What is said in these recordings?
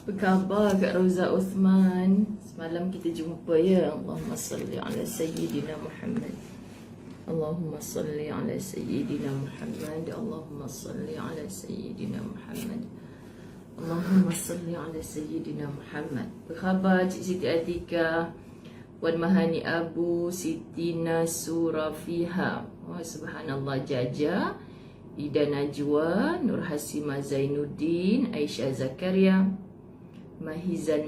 Apa khabar Kak Roza Uthman? Semalam kita jumpa ya. Allahumma salli ala Sayyidina Muhammad. Allahumma salli ala Sayyidina Muhammad. Allahumma salli ala Sayyidina Muhammad. Allahumma salli ala Sayyidina Muhammad. Apa khabar Cik Siti Atika, Wan Mahani Abu, Siti Nasura Fiha, oh, subhanallah, Jaja, Ida Najwa, Nur Hasima Zainuddin, Aisyah Zakaria, Mahizan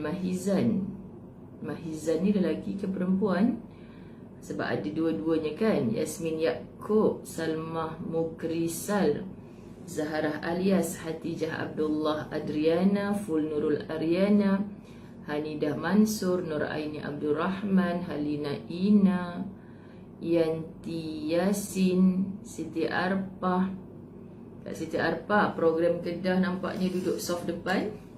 ni lelaki ke perempuan? Sebab ada dua-duanya kan. Yasmin Yaakob, Salmah Mukrisal, Zaharah Alias, Hatijah Abdullah Adriana, Ful Nurul Aryana, Hanidah Mansur, Nur Aini Abdul Rahman, Halina Ina, Yanti Yasin, Siti Arpah. Kak Siti Arpah, program Kedah nampaknya duduk soft depan.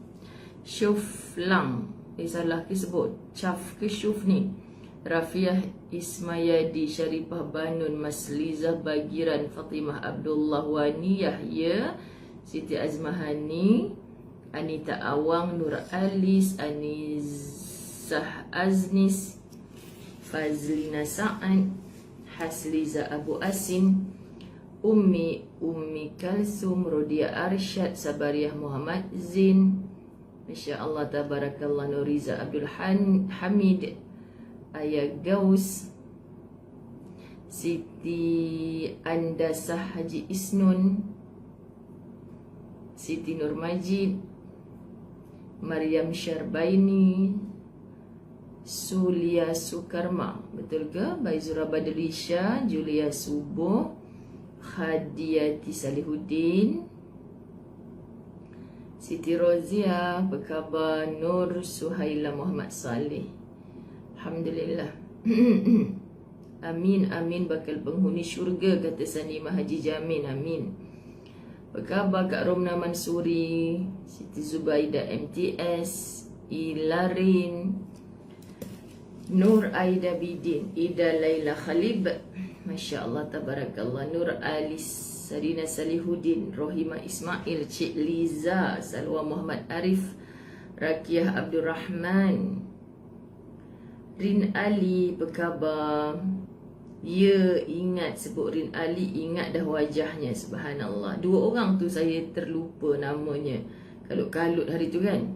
Syuf Lang, salah ke sebut Syaf ke Syuf ni. Rafiah Ismayadi, Syarifah Banun, Masliza Bagiran, Fatimah Abdullah, Wani Yahya, Siti Azmahani, Anita Awang, Nur Alis, Anizah Aznis, Fazlina Sa'ad, Hasliza Abu Asim, Ummi Kalsum, Rodia Arsyad, Sabariah Muhammad Zin, Masya Allah, Tabarakallah, Nuriza Abdul Hamid, Ayah Gaus, Siti Andasah Haji Isnun, Siti Nur Majid, Maryam Syarbaini, Sulia Sukarma, betul ke? Baizura Badrisha, Julia Subuh, Khadiyati Salihuddin, Siti Rozia, apa khabar? Nur Suhaila Muhammad Saleh. Alhamdulillah. Amin, amin, bakal penghuni syurga, kata Sanimah Haji Jamin, amin. Apa khabar Kak Romna Mansuri, Siti Zubaida MTS, Ilarin, Nur Aida Bidin, Ida Laila Khalib, Masya Allah, Tabarakallah, Nur Alis, Sarina Salihuddin, Rohima Ismail, Cik Liza, Salwa Muhammad Arif, Rakiah Abdul Rahman, Rin Ali, apa khabar? Ya, ingat sebut Rin Ali, ingat dah wajahnya, subhanallah. Dua orang tu saya terlupa namanya. Kalut-kalut hari tu kan.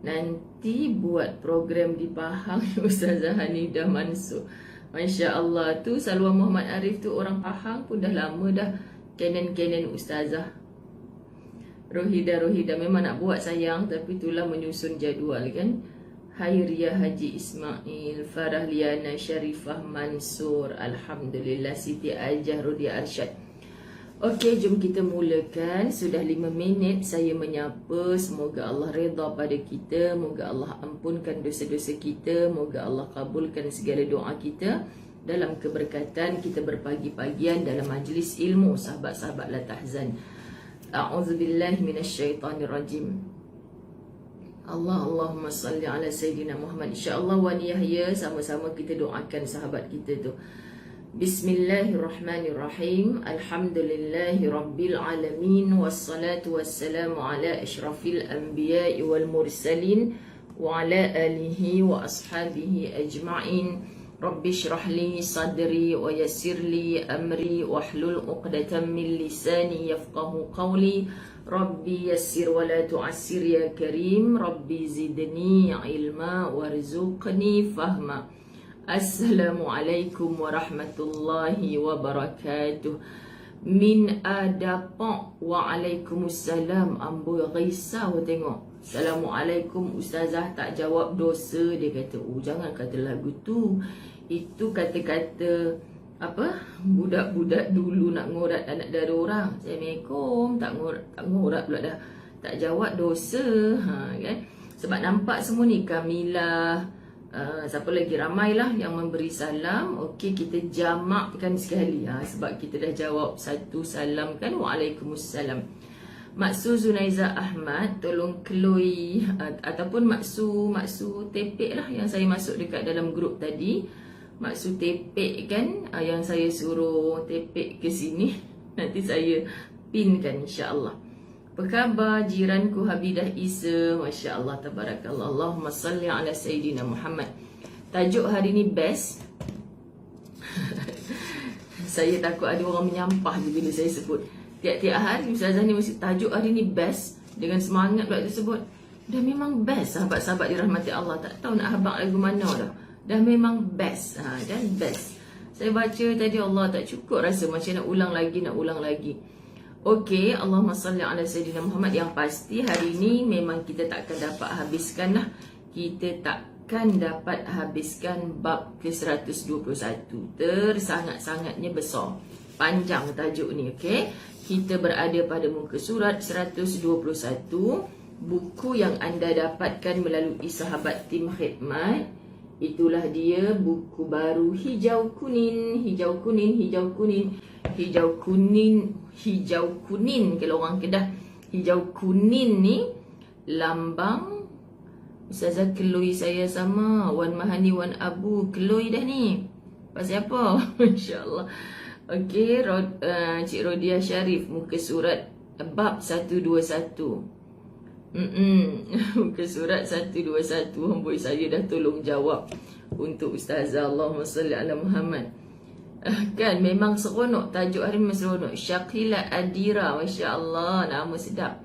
Nanti buat program di Pahang, Ustazah Hanidah Mansur. Masya Allah, tu Salwa Muhammad Arif tu orang Pahang pun dah lama dah. Kenan Ustazah Rohida memang nak buat sayang, tapi itulah menyusun jadual kan. Hairiyah Haji Ismail, Farah Liana Syarifah Mansur, Alhamdulillah, Siti Ajah Rodia Arsyad. Okey, jom kita mulakan. Sudah 5 minit saya menyapa. Semoga Allah redha pada kita, moga Allah ampunkan dosa-dosa kita, moga Allah kabulkan segala doa kita. Dalam keberkatan kita berpagi-pagian dalam majlis ilmu, sahabat-sahabat la tahzan. A'udzubillahi minasyaitanirrajim. Allahumma salli ala Sayyidina Muhammad. InsyaAllah Wan Yahya, sama-sama kita doakan sahabat kita tu. Bismillahirrahmanirrahim. Alhamdulillahi Rabbil Alamin. Wassalatu wassalamu ala ashrafil anbiya'i wal mursalin wa ala alihi wa ashabihi ajma'in. Rabbi shrah li sadri wa yassir li amri wahlul 'uqdatam min lisani yafqahu qawli. Rabbi yassir wa la tu'assir ya karim. Rabbi zidni ilma warzuqni fahma. Assalamualaikum warahmatullahi wabarakatuh. Min adapak. Waalaikumsalam. Amboi risau tengok. Assalamualaikum Ustazah tak jawab dosa. Dia kata, oh jangan kata lagu tu. Itu kata-kata apa, budak-budak dulu nak ngorat anak dara orang. Assalamualaikum, tak ngorat pula dah. Tak jawab dosa, kan? Sebab nampak semua ni Kamilah, siapa lagi, ramailah yang memberi salam. Okey, kita jamakkan sekali, sebab kita dah jawab satu salam kan. Waalaikumsalam. Maksu Zunaiza Ahmad, tolong Chloe ataupun Maksu Tepek lah yang saya masuk dekat dalam grup tadi. Maksu Tepek kan, yang saya suruh tepek ke sini. Nanti saya pinkan insya-Allah. Apa khabar jiranku Habidah Isa? Masya Allah, tabarakallah. Allahumma salli ala Sayyidina Muhammad. Tajuk hari ni best. Saya takut ada orang menyampah bila saya sebut. Tiap-tiap hari Ustazah ni mesti tajuk hari ni best. Dengan semangat pula tersebut. Dah memang best sahabat-sahabat dirahmati Allah. Tak tahu nak habaq lagu mana dah. Dah memang best. Dan best. Saya baca tadi Allah tak cukup rasa macam nak ulang lagi. Okey, Allahumma salli ala Sayyidina Muhammad. Yang pasti hari ni memang kita takkan dapat habiskan lah. Kita takkan dapat habiskan bab ke-121. Tersangat-sangatnya besar. Panjang tajuk ni, okey. Kita berada pada muka surat 121. Buku yang anda dapatkan melalui sahabat tim khidmat. Itulah dia, buku baru hijau kuning kalau orang Kedah. Hijau kuning ni lambang Ustazah Keloi saya sama Wan Mahani Wan Abu Keloi dah ni. Pasal apa? Masya-Allah. Okey, Cik Rodia Syarif muka surat bab 121. Muka surat 121. Amboi, saya dah tolong jawab untuk Ustazah. Allahumma salli ala Muhammad. Kan memang seronok. Tajuk hari memang seronok. Syakila Adira. Masya Allah, nama sedap.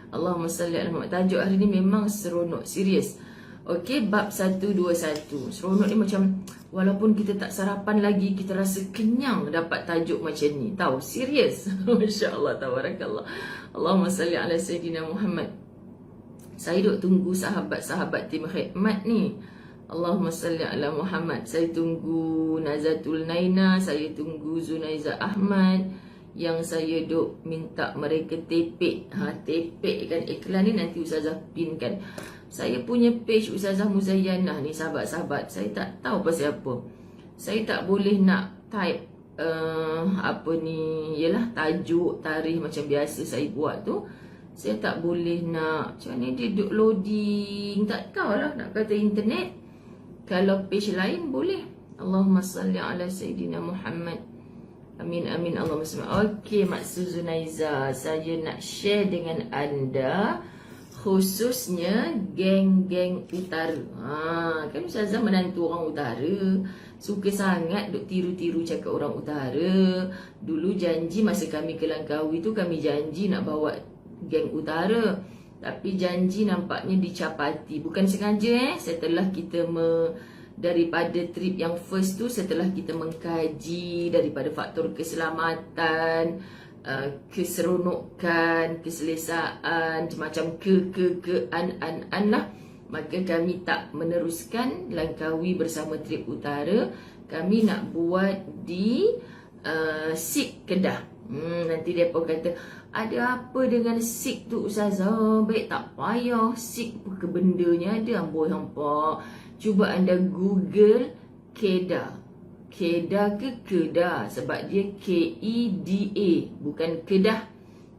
Allahumma salli ala Muhammad. Tajuk hari ni memang seronok. Serius. Okey, bab 121. Seronok ni macam walaupun kita tak sarapan lagi, kita rasa kenyang dapat tajuk macam ni. Tahu, serius. Masya Allah, tabarakallah. Allahumma salli ala Sayyidina Muhammad. Saya duk tunggu sahabat-sahabat tim khidmat ni. Allahumma salli ala Muhammad. Saya tunggu Nazatul Naina, saya tunggu Zunaiza Ahmad, yang saya duk minta mereka tepek. Tepek kan iklan ni, nanti Ustazah pinkan. Saya punya page Ustazah Muzayyanah ni, sahabat-sahabat. Saya tak tahu pasal apa. Saya tak boleh nak type apa ni, yalah tajuk, tarikh macam biasa saya buat tu. Saya tak boleh nak, macam mana dia duk loading, tak tahu lah nak kata internet. Kalau page lain boleh. Allahumma salli ala Sayyidina Muhammad. Amin amin Allahumma salli. Okey, Maksud Zunaiza, saya nak share dengan anda khususnya geng-geng utara. Kan Ustazah menantu orang utara, suka sangat duk tiru-tiru cakap orang utara. Dulu janji masa kami ke Langkawi tu, kami janji nak bawa geng utara, tapi janji nampaknya dicapati. Bukan sengaja setelah kita daripada trip yang first tu, setelah kita mengkaji daripada faktor keselamatan, keseronokan, keselesaan, macam an lah, maka kami tak meneruskan Langkawi bersama trip utara. Kami nak buat di Sik Kedah. Nanti dia pun kata, ada apa dengan Sik tu Ustazah? Baik tak payah, Sik ke bendanya ada. Amboi hampa, cuba anda Google Kedah. Kedah ke Kedah? Sebab dia K-E-D-A, bukan Kedah.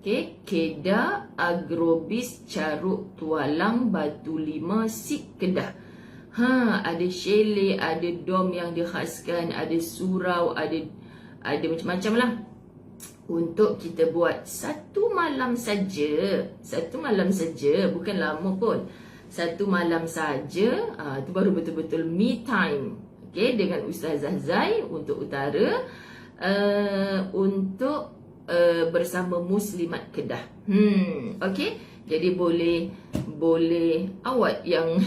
Okay? Kedah Agrobis Caruk Tualang Batu Lima Sik Kedah. Ada chalet, ada dom yang dikhaskan, ada surau, ada macam-macam lah. Untuk kita buat satu malam saja, bukan lama pun. Satu malam saja, itu baru betul-betul me time. Okay, dengan Ustazah Zai untuk utara, untuk bersama Muslimat Kedah. Okay, jadi boleh awak yang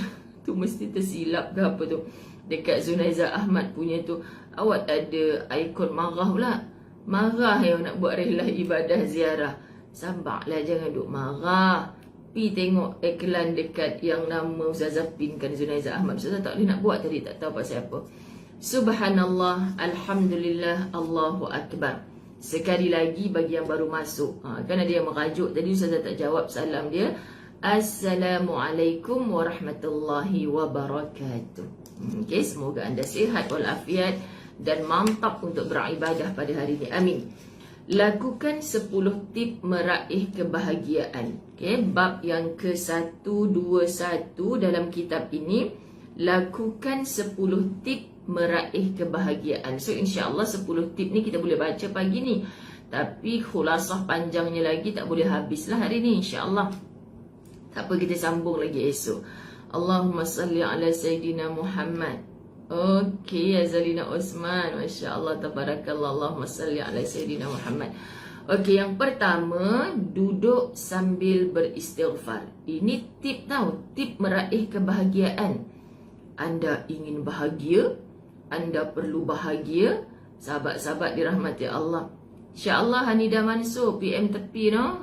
tu mesti tersilap ke apa tu, dekat Zunaiza Ahmad punya tu, awak ada ikon marah pula. Marah yang nak buat rehlah ibadah ziarah. Sabarlah, jangan duk marah. Pi tengok iklan dekat yang nama Ustazah pinkan, Zunaiza Ahmad. Ustazah tak boleh nak buat tadi, tak tahu pasal apa. Subhanallah, Alhamdulillah, Allahu Akbar. Sekali lagi bagi yang baru masuk, kan ada yang merajuk tadi, Ustazah tak jawab salam dia. Assalamualaikum warahmatullahi wabarakatuh. Okay, semoga anda sihat walafiat dan mantap untuk beribadah pada hari ini. Amin. Lakukan 10 tip meraih kebahagiaan. Okay, bab yang ke-121 dalam kitab ini. Lakukan 10 tip meraih kebahagiaan. So insyaAllah 10 tip ni kita boleh baca pagi ni. Tapi khulasah panjangnya lagi tak boleh habislah hari ni, insya-Allah. Tak apa, kita sambung lagi esok. Allahumma salli ala Sayyidina Muhammad. Okey, Azalina Osman, Masya Allah, tabarakallah. Allahumma salli ala Sayyidina Muhammad. Okey, yang pertama, duduk sambil beristighfar. Ini tip tau, tip meraih kebahagiaan. Anda ingin bahagia, anda perlu bahagia. Sahabat-sahabat dirahmati Allah, InsyaAllah Hanidah Mansur PM tepi no.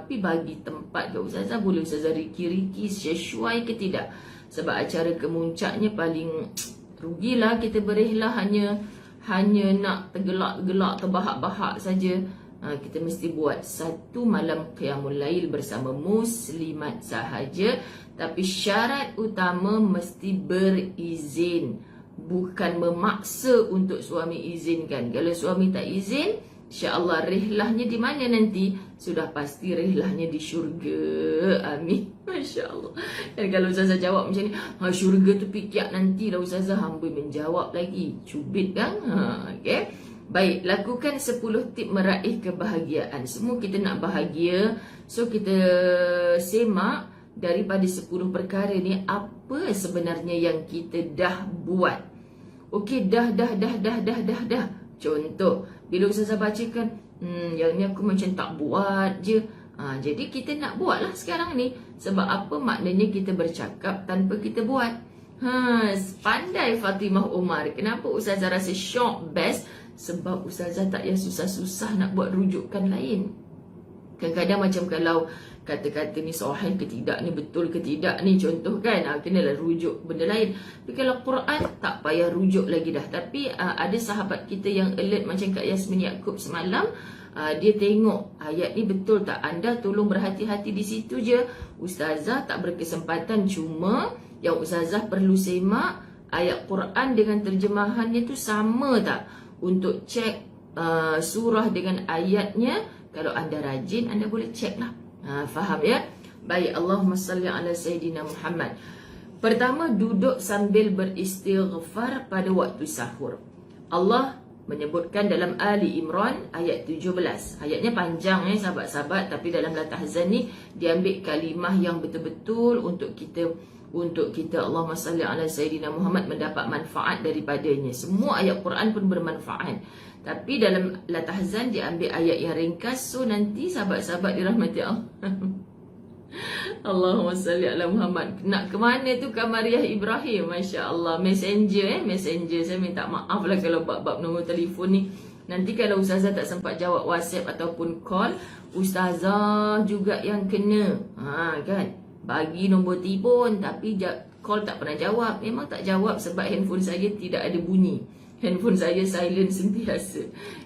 Pi bagi tempat ke Ustazah, boleh Ustazah riki-riki sesuai ke tidak? Sebab acara kemuncaknya paling rugilah kita berihlah hanya nak tergelak-gelak, terbahak-bahak saja. Kita mesti buat satu malam qiyamul lail bersama muslimat sahaja. Tapi syarat utama mesti berizin, bukan memaksa untuk suami izinkan. Kalau suami tak izin, InsyaAllah rihlahnya di mana nanti? Sudah pasti rihlahnya di syurga. Amin. Masya Allah. Dan kalau Ustazah jawab macam ni, syurga tu pikir nanti lah Ustazah, hamba menjawab lagi. Cubit kan? Okay. Baik, lakukan 10 tip meraih kebahagiaan. Semua kita nak bahagia. So kita semak daripada 10 perkara ni, apa sebenarnya yang kita dah buat. Okey, dah. Contoh, bila Ustazah bacakan, yang ni aku macam tak buat je. Jadi kita nak buat lah sekarang ni. Sebab apa? Maknanya kita bercakap tanpa kita buat. Pandai Fatimah Umar. Kenapa Ustazah rasa shock best? Sebab Ustazah tak payah susah-susah nak buat rujukan lain. Kadang-kadang macam kalau kata-kata ni sahih ke tidak, ni betul ke tidak ni, contoh kan, kenalah rujuk benda lain. Tapi kalau Quran tak payah rujuk lagi dah. Tapi ada sahabat kita yang alert macam Kak Yasmin Yaakob semalam, dia tengok ayat ni betul tak, anda tolong berhati-hati di situ je. Ustazah tak berkesempatan, cuma yang Ustazah perlu semak ayat Quran dengan terjemahannya tu sama tak, untuk cek surah dengan ayatnya. Kalau anda rajin, anda boleh cek lah. Faham ya? Baik, Allahumma salli ala Sayyidina Muhammad. Pertama, duduk sambil beristighfar pada waktu sahur. Allah menyebutkan dalam Ali Imran ayat 17. Ayatnya panjang sahabat-sahabat, tapi dalam Latahzan ni diambil kalimah yang betul-betul untuk kita Allahumma salli ala Sayyidina Muhammad mendapat manfaat daripadanya. Semua ayat Quran pun bermanfaat. Tapi dalam Latahzan diambil ayat yang ringkas. So nanti sahabat-sahabat dirahmati Allah. Allahumma salli ala Muhammad. Nak ke mana tu Kamariah Ibrahim? Masya Allah. Messenger Messenger. Saya minta maaf lah kalau bab-bab nombor telefon ni. Nanti kalau Ustazah tak sempat jawab WhatsApp ataupun call, Ustazah juga yang kena. Kan? Bagi nombor telefon tapi call tak pernah jawab. Memang tak jawab sebab handphone saya tidak ada bunyi. Handphone saya silent sentiasa,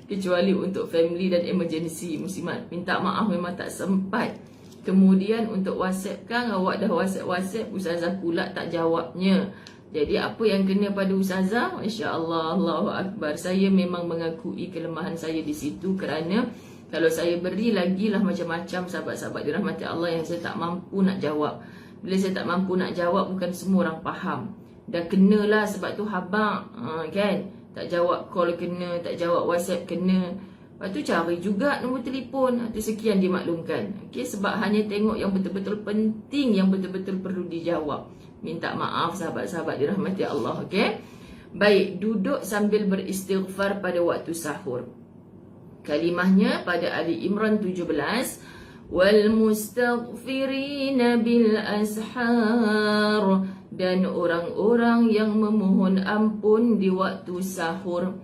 kecuali untuk family dan emergency. Muslimat, minta maaf memang tak sempat. Kemudian untuk WhatsApp kan, awak dah WhatsApp, Ustazah pula tak jawabnya. Jadi apa yang kena pada Ustazah? Masya Allah, Allahu Akbar. Saya memang mengakui kelemahan saya di situ, kerana kalau saya beri lagi lah macam-macam sahabat-sahabat dirahmati Allah yang saya tak mampu nak jawab. Bila saya tak mampu nak jawab, bukan semua orang faham. Dah kenalah, sebab tu habaq kan. Tak jawab call kena, tak jawab WhatsApp kena. Lepas tu cari juga nombor telefon. Itu sekian dimaklumkan. Okay, sebab hanya tengok yang betul-betul penting, yang betul-betul perlu dijawab. Minta maaf sahabat-sahabat dirahmati Allah. Okay. Baik, duduk sambil beristighfar pada waktu sahur. Kalimahnya pada Ali Imran 17. Wal mustaghfirina bil ashar, dan orang-orang yang memohon ampun di waktu sahur.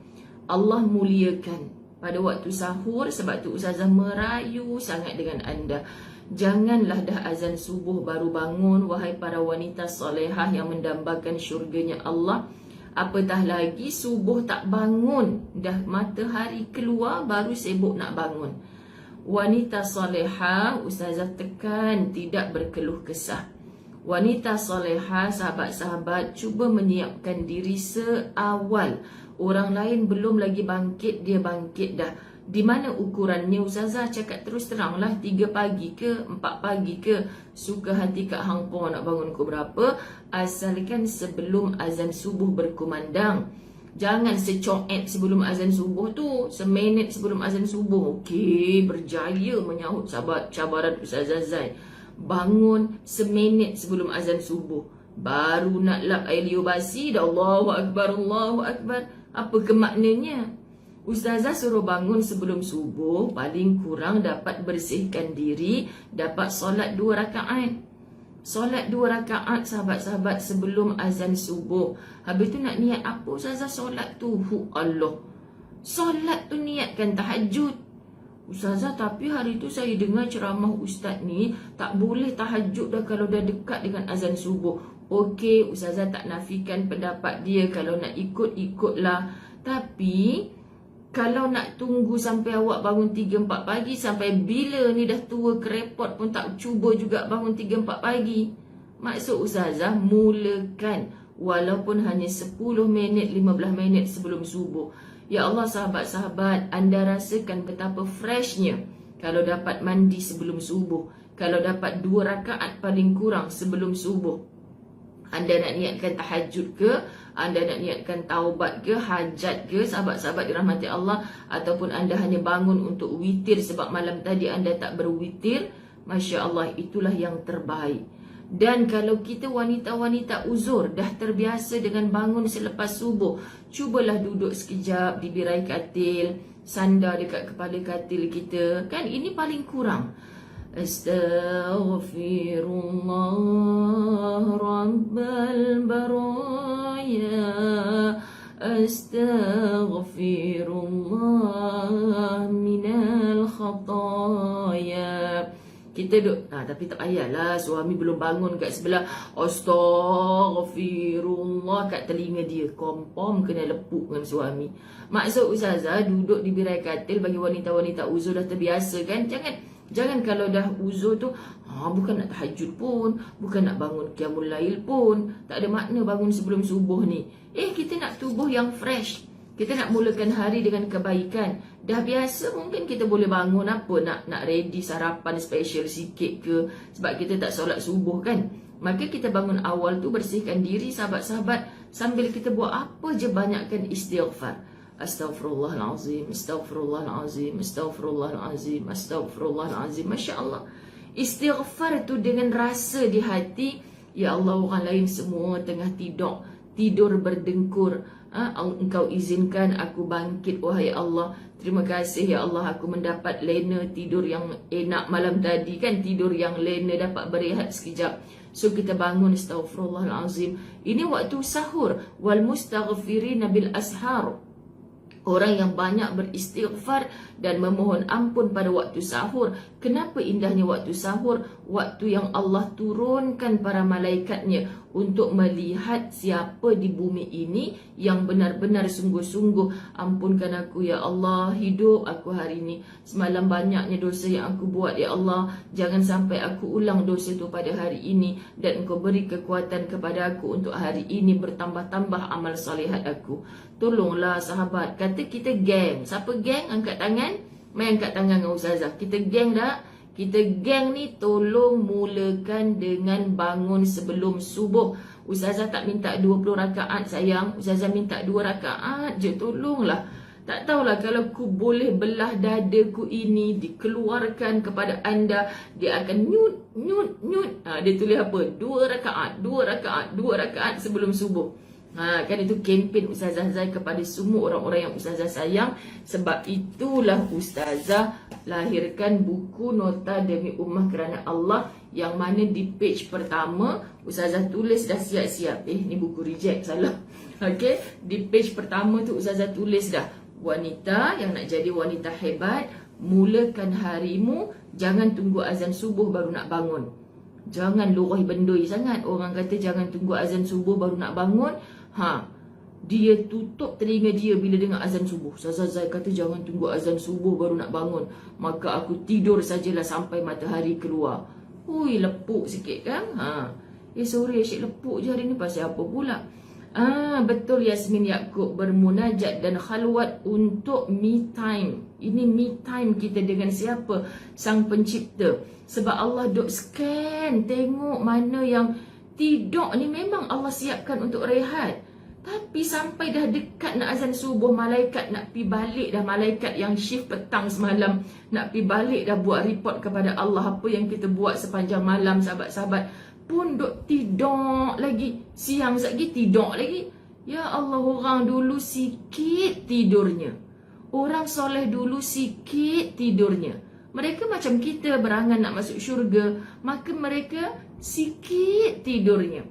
Allah muliakan pada waktu sahur. Sebab tu Ustazah merayu sangat dengan anda. Janganlah dah azan subuh baru bangun, wahai para wanita solehah yang mendambakan syurganya Allah. Apatah lagi subuh tak bangun, dah matahari keluar baru sibuk nak bangun. Wanita solehah, Ustazah tekan, tidak berkeluh kesah. Wanita solehah, sahabat-sahabat, cuba menyiapkan diri seawal. Orang lain belum lagi bangkit, dia bangkit dah. Di mana ukurannya? Ustazah cakap terus terang lah, 3 pagi ke 4 pagi ke, suka hati Kak Hang Po nak bangun pukul berapa, asalkan sebelum azan subuh berkumandang. Jangan secoet sebelum azan subuh tu, seminit sebelum azan subuh. Okey, berjaya menyahut cabaran Ustazah Zai. Bangun seminit sebelum azan subuh. Baru nak lap air liur basi, dah Allahu Akbar, Allahu Akbar. Apa kemaknanya? Ustazah suruh bangun sebelum subuh, paling kurang dapat bersihkan diri, dapat solat 2 rakaat. Solat 2 rakaat sahabat-sahabat sebelum azan subuh. Habis tu nak niat apa Ustazah solat tu? Allah. Solat tu niatkan tahajud. Ustazah, tapi hari tu saya dengar ceramah Ustaz ni tak boleh tahajud dah kalau dah dekat dengan azan subuh. Okey, Ustazah tak nafikan pendapat dia. Kalau nak ikut, ikutlah. Tapi kalau nak tunggu sampai awak bangun 3-4 pagi, sampai bila ni dah tua kerepot pun tak cuba juga bangun 3-4 pagi. Maksud Ustazah, mulakan walaupun hanya 10 minit, 15 minit sebelum subuh. Ya Allah, sahabat-sahabat, anda rasakan betapa freshnya kalau dapat mandi sebelum subuh. Kalau dapat 2 rakaat paling kurang sebelum subuh. Anda nak niatkan tahajud ke, anda nak niatkan taubat ke, hajat ke, sahabat-sahabat dirahmati Allah, ataupun anda hanya bangun untuk witir sebab malam tadi anda tak berwitir, Masya Allah, itulah yang terbaik. Dan kalau kita wanita-wanita uzur dah terbiasa dengan bangun selepas subuh, cubalah duduk sekejap di birai katil, sandar dekat kepala katil kita. Kan ini paling kurang. Astaghfirullah Rabbal baraya, Astaghfirullah minal khataya. Kita duduk, tapi tak payahlah suami belum bangun kat sebelah, Astaghfirullah kat telinga dia. Kompom kena lepuk dengan suami. Maksud Ustazah, duduk di birai katil bagi wanita-wanita uzur dah terbiasa kan. Jangan kalau dah uzur tu, bukan nak tahajud pun, bukan nak bangun qiyamul lail pun, tak ada makna bangun sebelum subuh ni. Kita nak tubuh yang fresh. Kita nak mulakan hari dengan kebaikan. Dah biasa mungkin kita boleh bangun nak ready sarapan special sikit ke, sebab kita tak solat subuh kan. Maka kita bangun awal tu, bersihkan diri sahabat-sahabat, sambil kita buat apa je, banyakkan istighfar. Astaghfirullahalazim, astaghfirullahalazim, astaghfirullahalazim, astaghfirullahalazim. Masya Allah. Istighfar tu dengan rasa di hati, ya Allah, orang lain semua tengah tidur berdengkur. Engkau izinkan aku bangkit, wahai Allah. Terima kasih ya Allah, aku mendapat lena tidur yang enak malam tadi kan. Tidur yang lena, dapat berehat sekejap. So kita bangun, astaghfirullahalazim. Ini waktu sahur. Wal mustaghfirina bil ashar. Orang yang banyak beristighfar dan memohon ampun pada waktu sahur. Kenapa indahnya waktu sahur? Waktu yang Allah turunkan para malaikatnya untuk melihat siapa di bumi ini yang benar-benar sungguh-sungguh. Ampunkan aku ya Allah, hidup aku hari ini. Semalam banyaknya dosa yang aku buat ya Allah. Jangan sampai aku ulang dosa itu pada hari ini. Dan Engkau beri kekuatan kepada aku untuk hari ini bertambah-tambah amal salihat aku. Tolonglah sahabat. Kata kita geng. Siapa geng? Angkat tangan. Mai angkat tangan dengan Ustazah. Kita geng dah. Kita geng ni tolong mulakan dengan bangun sebelum subuh. Ustazah tak minta 20 rakaat sayang. Ustazah minta 2 rakaat je. Tolonglah. Tak tahulah kalau ku boleh belah dadaku ini dikeluarkan kepada anda, dia akan nyut. Dia tulis apa? 2 rakaat, 2 rakaat, 2 rakaat sebelum subuh. Kan itu kempen Ustazah Zai kepada semua orang-orang yang Ustazah sayang. Sebab itulah Ustazah lahirkan buku Nota Demi Ummah Kerana Allah, yang mana di page pertama Ustazah tulis dah siap-siap. Ni buku reject, salah. Okay, di page pertama tu Ustazah tulis dah, wanita yang nak jadi wanita hebat, mulakan harimu, jangan tunggu azan subuh baru nak bangun. Jangan loroi bendoi sangat. Orang kata jangan tunggu azan subuh baru nak bangun. Dia tutup telinga dia bila dengar azan subuh. Ustazah Zai kata jangan tunggu azan subuh baru nak bangun, maka aku tidur sajalah sampai matahari keluar. Hui, lepuk sikit kan. Sorry asyik lepuk je hari ni, pasal apa pula? Betul Yasmin Yaakob, bermunajat dan khalwat untuk me time. Ini me time kita dengan siapa? Sang Pencipta. Sebab Allah duk scan, tengok mana yang tidur ni memang Allah siapkan untuk rehat. Tapi sampai dah dekat nak azan subuh, malaikat nak pi balik dah, malaikat yang shift petang semalam nak pi balik dah buat report kepada Allah apa yang kita buat sepanjang malam, sahabat-sahabat. Pun duk tidur lagi, siang lagi tidur lagi. Ya Allah, orang dulu sikit tidurnya, orang soleh dulu sikit tidurnya. Mereka macam kita berangan nak masuk syurga, maka mereka sikit tidurnya.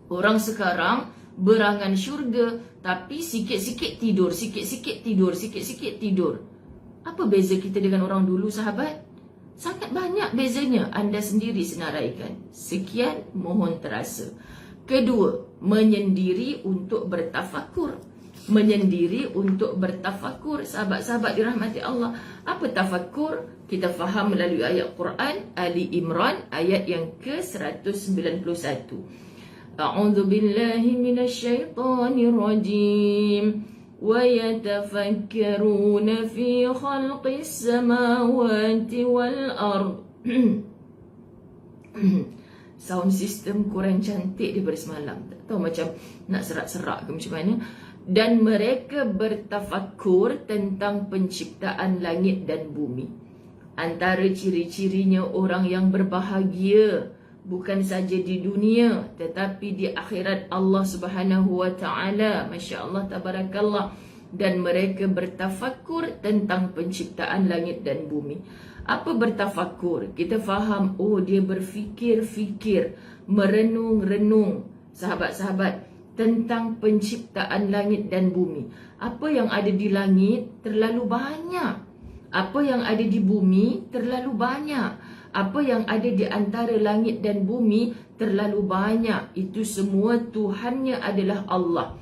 Orang sekarang berangan syurga, tapi sikit-sikit tidur, sikit-sikit tidur, sikit-sikit tidur. Apa beza kita dengan orang dulu, sahabat? Sangat banyak bezanya, anda sendiri senaraikan. Sekian, mohon terasa. Kedua, menyendiri untuk bertafakur. Menyendiri untuk bertafakur, sahabat-sahabat dirahmati Allah. Apa tafakur? Kita faham melalui ayat Quran Ali Imran ayat yang ke-191. A'udzu billahi minasyaitonir rajim. Wa yatafakkaruna fi khalqis samawati wal ard. Sound system kurang cantik daripada semalam. Tak tahu macam nak serak-serak ke macam mana. Dan mereka bertafakur tentang penciptaan langit dan bumi. Antara ciri-cirinya orang yang berbahagia bukan saja di dunia tetapi di akhirat Allah Subhanahu wa taala. Masya-Allah, tabarakallah. Dan mereka bertafakur tentang penciptaan langit dan bumi. Apa bertafakur? Kita faham, oh dia berfikir-fikir, merenung-renung, sahabat-sahabat, tentang penciptaan langit dan bumi. Apa yang ada di langit terlalu banyak. Apa yang ada di bumi terlalu banyak. Apa yang ada di antara langit dan bumi terlalu banyak. Itu semua Tuhannya adalah Allah.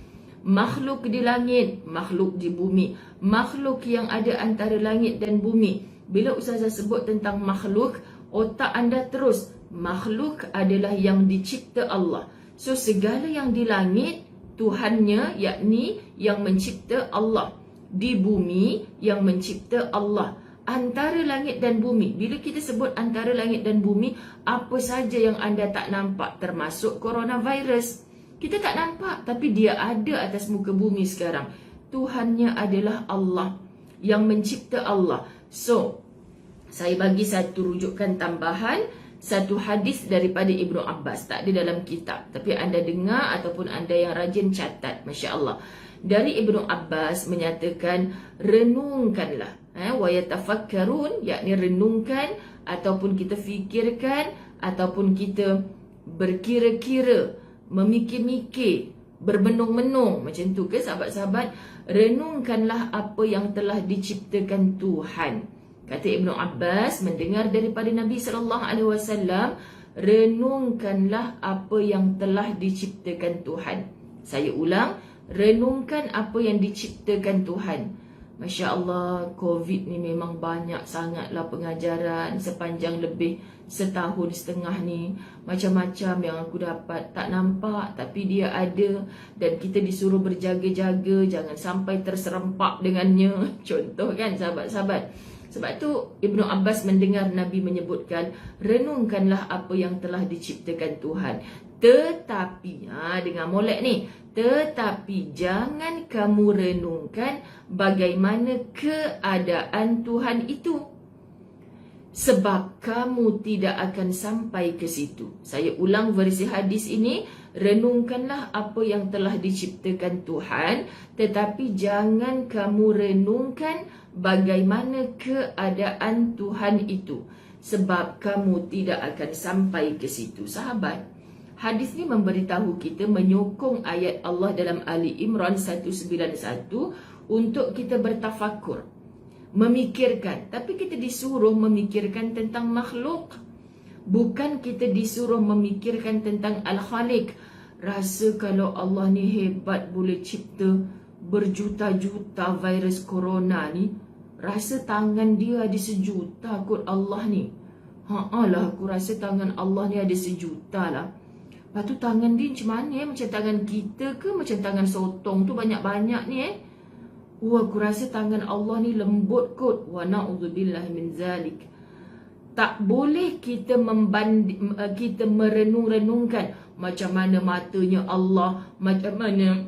Makhluk di langit, makhluk di bumi, makhluk yang ada antara langit dan bumi. Bila Ustazah sebut tentang makhluk, otak anda terus, makhluk adalah yang dicipta Allah. So segala yang di langit Tuhannya, yakni yang mencipta Allah. Di bumi yang mencipta Allah. Antara langit dan bumi. Bila kita sebut antara langit dan bumi, apa saja yang anda tak nampak, termasuk coronavirus. Kita tak nampak, tapi dia ada atas muka bumi sekarang. Tuhannya adalah Allah, yang mencipta Allah. So, saya bagi satu rujukan tambahan, satu hadis daripada Ibnu Abbas. Tak ada dalam kitab, tapi anda dengar ataupun anda yang rajin catat. Masya Allah. Dari Ibnu Abbas menyatakan, renungkanlah. Wa yatafakkarun, yakni renungkan, ataupun kita fikirkan, ataupun kita berkira-kira, memikir-mikir, bermenung-menung. Macam tu ke, sahabat-sahabat? Renungkanlah apa yang telah diciptakan Tuhan. Kata Ibnu Abbas, mendengar daripada Nabi SAW, renungkanlah apa yang telah diciptakan Tuhan. Saya ulang, renungkan apa yang diciptakan Tuhan. Masya Allah, COVID ni memang banyak sangatlah pengajaran sepanjang lebih setahun setengah ni. Macam-macam yang aku dapat, tak nampak tapi dia ada. Dan kita disuruh berjaga-jaga, jangan sampai terserempak dengannya. Contoh kan, sahabat-sahabat. Sebab tu Ibnu Abbas mendengar Nabi menyebutkan, renungkanlah apa yang telah diciptakan Tuhan. Tetapi, dengar molek ni, tetapi jangan kamu renungkan bagaimana keadaan Tuhan itu, sebab kamu tidak akan sampai ke situ. Saya ulang versi hadis ini, renungkanlah apa yang telah diciptakan Tuhan, tetapi jangan kamu renungkan bagaimana keadaan Tuhan itu, sebab kamu tidak akan sampai ke situ. Sahabat, hadis ni memberitahu kita, menyokong ayat Allah dalam Ali Imran 191 untuk kita bertafakur, memikirkan. Tapi kita disuruh memikirkan tentang makhluk, bukan kita disuruh memikirkan tentang Al-Khaliq. Rasa kalau Allah ni hebat, boleh cipta berjuta-juta virus corona ni, rasa tangan dia ada sejuta kot Allah ni. Lah, aku rasa tangan Allah ni ada sejuta lah. Lepas tu tangan dia macam mana? Macam tangan kita ke macam tangan sotong tu banyak-banyak ni aku rasa tangan Allah ni lembut kot. Wa na'udzubillah min zalik. Tak boleh kita kita merenung-renungkan macam mana matanya Allah, macam mana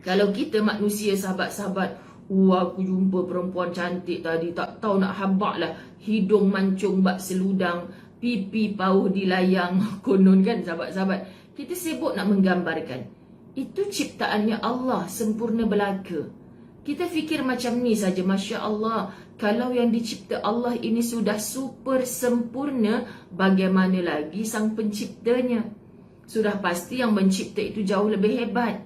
kalau kita manusia, sahabat-sahabat, aku jumpa perempuan cantik tadi, tak tahu nak habak lah, hidung mancung bak seludang, pipi pauh dilayang. Konon kan sahabat-sahabat, kita sibuk nak menggambarkan. Itu ciptaannya Allah, sempurna belaka. Kita fikir macam ni saja, Masya Allah. Kalau yang dicipta Allah ini sudah super sempurna, bagaimana lagi sang penciptanya? Sudah pasti yang mencipta itu jauh lebih hebat.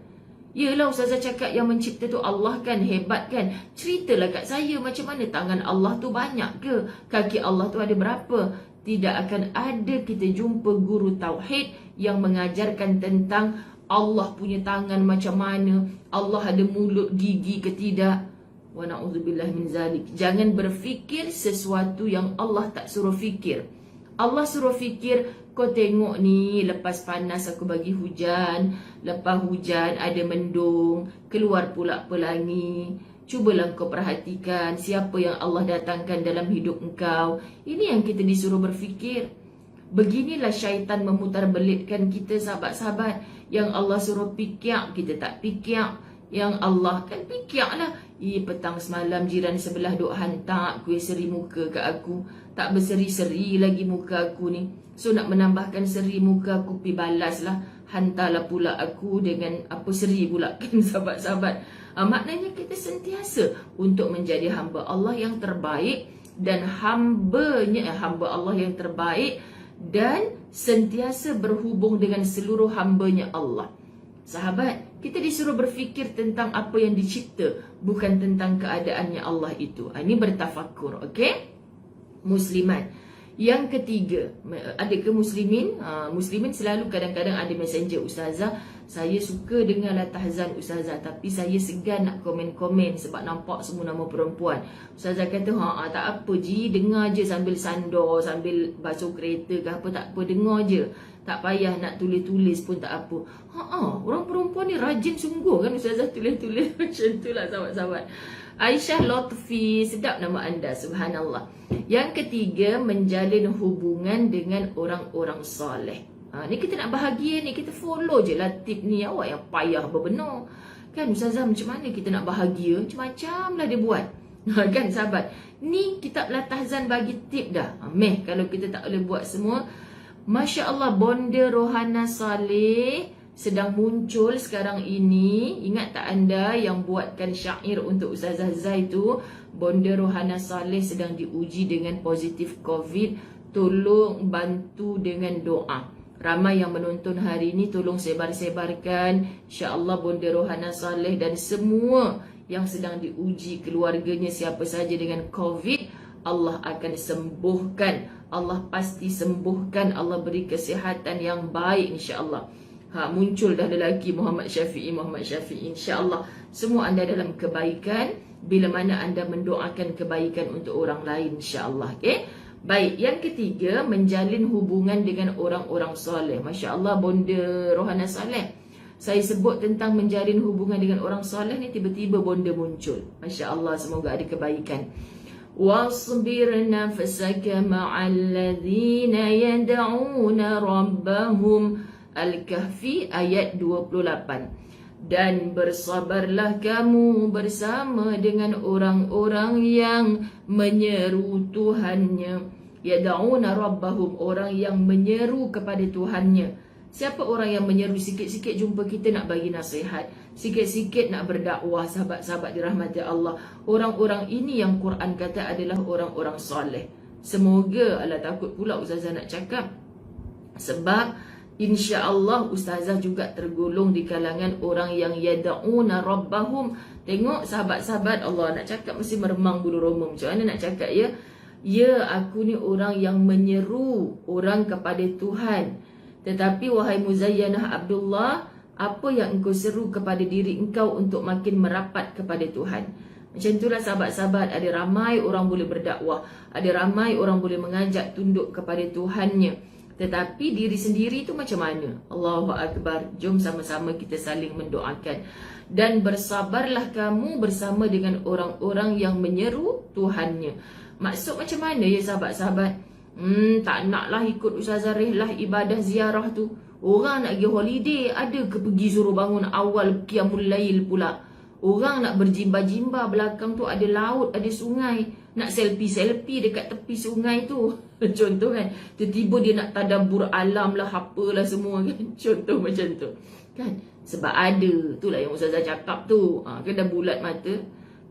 Yelah, Ustazah cakap yang mencipta tu Allah kan, hebat kan. Ceritalah kat saya macam mana tangan Allah tu banyak ke? Kaki Allah tu ada berapa? Tidak akan ada kita jumpa guru tauhid yang mengajarkan tentang Allah punya tangan macam mana, Allah ada mulut, gigi ke tidak. Wa na'udzubillah min zalik. Jangan berfikir sesuatu yang Allah tak suruh fikir. Allah suruh fikir, kau tengok ni, lepas panas aku bagi hujan, lepas hujan ada mendung, keluar pula pelangi. Cubalah kau perhatikan siapa yang Allah datangkan dalam hidup engkau. Ini yang kita disuruh berfikir. Beginilah syaitan memutarbelitkan kita, sahabat-sahabat. Yang Allah suruh pikir, kita tak pikir. Yang Allah kan pikir lah. Petang semalam jiran sebelah duk hantar kuih seri muka ke aku. Tak berseri-seri lagi muka aku ni. So nak menambahkan seri muka aku, pi balas lah. Hantarlah pula aku dengan apa seri pula kan sahabat-sahabat. Maknanya kita sentiasa untuk menjadi hamba Allah yang terbaik. Dan hamba Allah yang terbaik. Dan sentiasa berhubung dengan seluruh hambanya Allah. Sahabat, kita disuruh berfikir tentang apa yang dicipta, bukan tentang keadaannya Allah itu. Ini bertafakur, okey? Muslimat. Yang ketiga, ada ke muslimin? Muslimin selalu kadang-kadang ada messenger, Ustazah, saya suka dengar tahzan Ustazah, tapi saya segan nak komen-komen sebab nampak semua nama perempuan. Ustazah kata, tak apa Ji, dengar je sambil sandor, sambil basuh kereta ke apa, tak apa, dengar je. Tak payah nak tulis-tulis pun tak apa. Orang perempuan ni rajin sungguh kan Ustazah tulis-tulis macam tu lah sahabat-sahabat. Aisyah Lotfi, sedap nama anda, subhanallah. Yang ketiga, menjalin hubungan dengan orang-orang soleh. Ni kita nak bahagia ni, kita follow je lah tip ni. Awak yang payah berbenar. Kan Ustazah, macam mana kita nak bahagia? Macam-macam lah dia buat. Kan sahabat, ni kitab Latahzan bagi tip dah. Kalau kita tak boleh buat semua. Masya Allah, Bonda Rohana Saleh sedang muncul sekarang ini. Ingat tak anda yang buatkan syair untuk Ustazah Zai tu? Bonda Rohana Saleh sedang diuji dengan positif COVID. Tolong bantu dengan doa. Ramai yang menonton hari ini, tolong sebar-sebarkan. InsyaAllah Bonda Rohana Saleh dan semua yang sedang diuji, keluarganya siapa saja dengan COVID, Allah akan sembuhkan. Allah pasti sembuhkan. Allah beri kesihatan yang baik insya-Allah. Muncul dah lelaki Muhammad Syafi'i insya-Allah. Semua anda dalam kebaikan bila mana anda mendoakan kebaikan untuk orang lain insya-Allah. Okey. Baik, yang ketiga, menjalin hubungan dengan orang-orang soleh. Masya-Allah, Bonda Rohana Saleh. Saya sebut tentang menjalin hubungan dengan orang soleh ni, tiba-tiba Bonda muncul. Masya-Allah, semoga ada kebaikan. وَاصْبِرْ نَفْسَكَ مَعَ الَّذِينَ يَدْعُونَ رَبَّهُمْ Al-Kahfi ayat 28. Dan bersabarlah kamu bersama dengan orang-orang yang menyeru Tuhannya. Yad'una rabbahum, orang yang menyeru kepada Tuhannya. Siapa orang yang menyeru? Sikit-sikit jumpa kita nak bagi nasihat, sikit-sikit nak berdakwah, sahabat-sahabat dirahmati Allah. Orang-orang ini yang Quran kata adalah orang-orang soleh. Semoga, Allah takut pula Ustazah nak cakap, sebab insya-Allah Ustazah juga tergolong di kalangan orang yang yad'una rabbahum. Tengok sahabat-sahabat, Allah nak cakap mesti meremang bulu roma. Macam mana nak cakap ya? Ya, aku ni orang yang menyeru orang kepada Tuhan. Tetapi wahai Muzayyanah Abdullah, apa yang engkau seru kepada diri engkau untuk makin merapat kepada Tuhan? Macam itulah sahabat-sahabat, ada ramai orang boleh berdakwah, ada ramai orang boleh mengajak tunduk kepada Tuhannya. Tetapi diri sendiri itu macam mana? Allahu Akbar. Jom sama-sama kita saling mendoakan. Dan bersabarlah kamu bersama dengan orang-orang yang menyeru Tuhannya. Maksud macam mana ya sahabat-sahabat? Tak naklah ikut Ustazah Rehlah ibadah ziarah tu. Orang nak pergi holiday, ada ke pergi suruh bangun awal qiyamul lail pula. Orang nak berjimba-jimba, belakang tu ada laut, ada sungai. Nak selfie-selfie dekat tepi sungai tu. Contoh kan. Tiba-tiba dia nak tadabbur alam lah, apalah semua kan. Contoh macam tu. Kan? Sebab ada. Itulah yang Ustazah cakap tu. Kan dah bulat mata.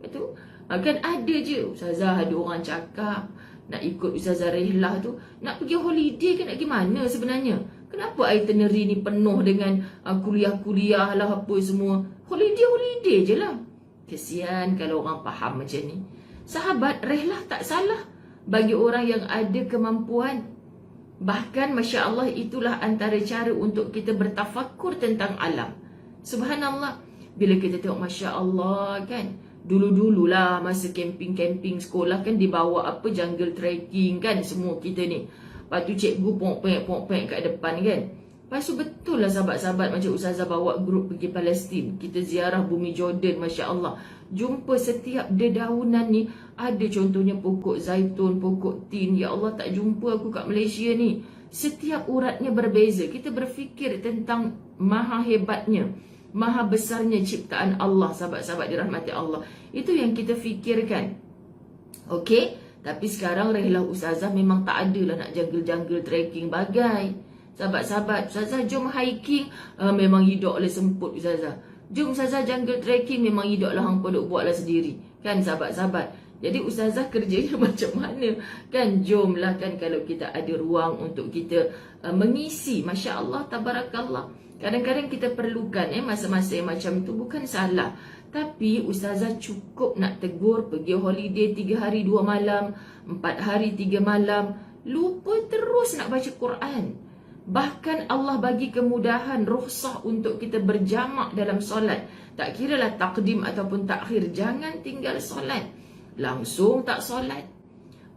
Itu kan ada je. Ustazah ada orang cakap nak ikut Ustazah Rehlah tu. Nak pergi holiday kan, nak pergi mana sebenarnya? Kenapa itinerary ni penuh dengan kuliah-kuliah lah apa semua. Holiday je lah. Kesian kalau orang faham macam ni. Sahabat, Rehlah tak salah bagi orang yang ada kemampuan. Bahkan Masya Allah, itulah antara cara untuk kita bertafakur tentang alam. Subhanallah. Bila kita tengok Masya Allah kan, dulu-dululah masa camping-camping sekolah kan dibawa apa jungle trekking kan semua kita ni. Lepas tu cikgu pok-pek kat depan kan. Lepas tu betul lah sahabat-sahabat, macam Ustazah bawa grup pergi Palestin. Kita ziarah bumi Jordan, Masya Allah. Jumpa setiap dedaunan ni. Ada contohnya pokok zaitun, pokok tin. Ya Allah, tak jumpa aku kat Malaysia ni. Setiap uratnya berbeza. Kita berfikir tentang maha hebatnya, maha besarnya ciptaan Allah, sahabat-sahabat dirahmati Allah. Itu yang kita fikirkan. Okey? Tapi sekarang Rehlah Ustazah memang tak ada lah nak jungle-jungle trekking bagai. Sahabat-sahabat, Ustazah jom hiking, memang hidup oleh semput Ustazah. Jom Ustazah jungle trekking, memang hidup lah hang duk buatlah sendiri. Kan sahabat-sahabat? Jadi Ustazah kerjanya macam mana? Kan jomlah kan kalau kita ada ruang untuk kita mengisi. Masya Allah, tabarakallah. Kadang-kadang kita perlukan masa-masa yang macam tu, bukan salah. Tapi Ustazah cukup nak tegur, pergi holiday 3 hari 2 malam, 4 hari 3 malam, lupa terus nak baca Quran. Bahkan Allah bagi kemudahan, rukhsah untuk kita berjamak dalam solat. Tak kiralah takdim ataupun takhir, jangan tinggal solat. Langsung tak solat,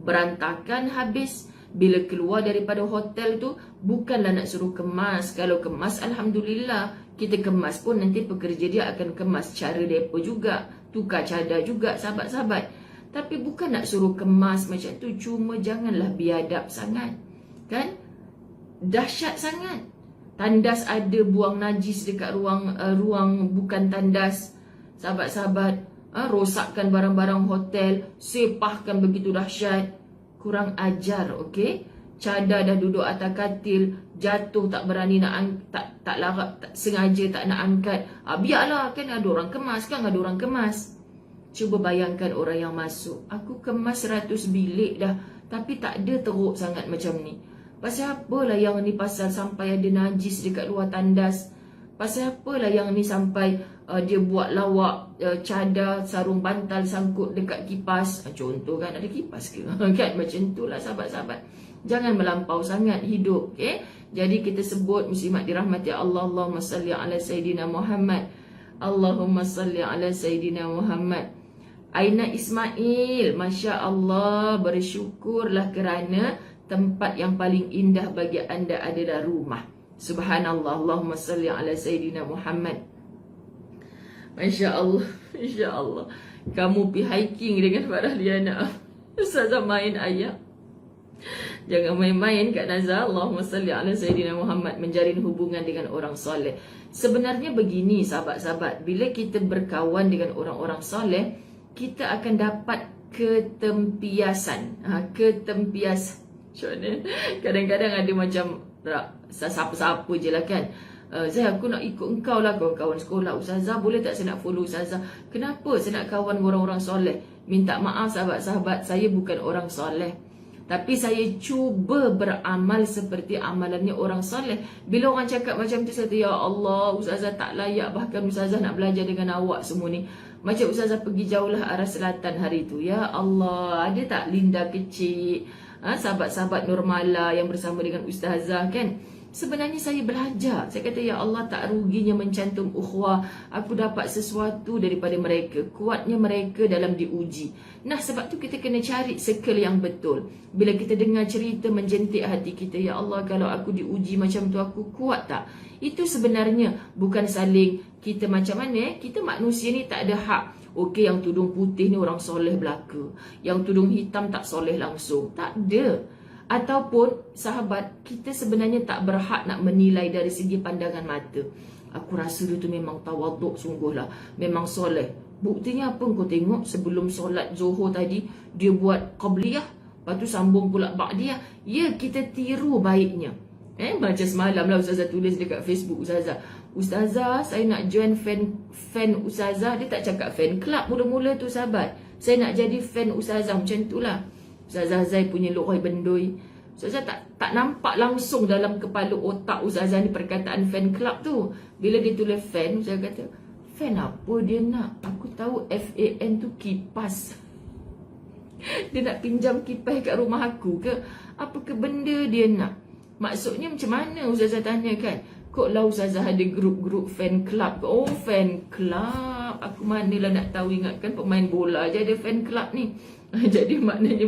berantakan habis. Bila keluar daripada hotel tu, bukanlah nak suruh kemas. Kalau kemas, Alhamdulillah. Kita kemas pun nanti pekerja dia akan kemas cara mereka juga. Tukar cadar juga, sahabat-sahabat. Tapi bukan nak suruh kemas macam tu. Cuma janganlah biadab sangat. Kan? Dahsyat sangat. Tandas ada, buang najis dekat ruang bukan tandas. Sahabat-sahabat, rosakkan barang-barang hotel, sepahkan begitu dahsyat. Kurang ajar, okey? Cadar dah duduk atas katil, jatuh tak berani nak tak larat, tak sengaja tak nak angkat. Biarlah, kan ada orang kemas, kan ada orang kemas. Cuba bayangkan orang yang masuk. Aku kemas 100 bilik dah, tapi tak ada teruk sangat macam ni. Pasal apalah yang ni pasal sampai ada najis dekat luar tandas? Pasal apalah yang ni sampai dia buat lawak cadar, sarung bantal sangkut dekat kipas. Contoh kan, ada kipas ke? Kan macam tu lah sahabat-sahabat. Jangan melampau sangat hidup. Okay? Jadi kita sebut muslimat dirahmati Allah. Allahumma salli ala Sayyidina Muhammad. Allahumma salli ala Sayyidina Muhammad. Aina Ismail, Masya Allah, bersyukurlah kerana tempat yang paling indah bagi anda adalah rumah. Subhanallah. Allahumma salli ala Sayyidina Muhammad. Masya Allah, Masya Allah. Kamu pergi hiking dengan Farah Liana. Ustazah main ayah. Jangan main-main Kak Nazar. Allahumma salli ala Sayyidina Muhammad. Menjalin hubungan dengan orang soleh. Sebenarnya begini sahabat-sahabat, bila kita berkawan dengan orang-orang soleh, kita akan dapat ketempiasan. Ketempiasan. Kadang-kadang ada macam siapa-siapa je lah kan. Saya aku nak ikut engkau lah, kawan-kawan sekolah. Ustazah boleh tak saya nak follow Ustazah? Kenapa saya nak kawan dengan orang-orang soleh? Minta maaf sahabat-sahabat, saya bukan orang soleh, tapi saya cuba beramal seperti amalannya orang soleh. Bila orang cakap macam tu, saya kata, ya Allah, Ustazah tak layak. Bahkan Ustazah nak belajar dengan awak semua ni. Macam Ustazah pergi jauhlah arah selatan hari tu. Ya Allah, ada tak Linda kecil, sahabat-sahabat Nurmala yang bersama dengan Ustazah kan? Sebenarnya saya belajar. Saya kata, ya Allah, tak ruginya mencantum ukhuwah. Aku dapat sesuatu daripada mereka. Kuatnya mereka dalam diuji. Nah, sebab tu kita kena cari circle yang betul. Bila kita dengar cerita, menjentik hati kita. Ya Allah, kalau aku diuji macam tu, aku kuat tak? Itu sebenarnya bukan saling kita macam mana. Kita manusia ni tak ada hak. Okey, yang tudung putih ni orang soleh belaka, yang tudung hitam tak soleh langsung. Tak ada. Ataupun sahabat, kita sebenarnya tak berhak nak menilai dari segi pandangan mata. Aku rasa dia tu memang tawaduk sungguh lah, memang soleh. Buktinya apa? Kau tengok sebelum solat Zuhur tadi, dia buat qabliyah, lepas tu sambung pula ba'diyah. Ya, kita tiru baiknya. Macam semalam lah Ustazah tulis dekat Facebook Ustazah, Ustazah, saya nak join fan Ustazah. Dia tak cakap fan club mula-mula tu sahabat. Saya nak jadi fan Ustazah, macam tu lah. Ustazah Zai punya luai bendoi. Ustazah tak nampak langsung dalam kepala otak Ustazah ni perkataan fan club tu. Bila dia tulis fan, Ustazah kata, fan apa dia nak? Aku tahu FAN tu kipas. Dia nak pinjam kipas kat rumah aku ke? Apa ke benda dia nak? Maksudnya macam mana? Ustazah tanya kan. Kok lah Ustazah ada grup-grup fan club ke? Oh, fan club. Aku manalah nak tahu, ingatkan pemain bola je ada fan club ni. Jadi maknanya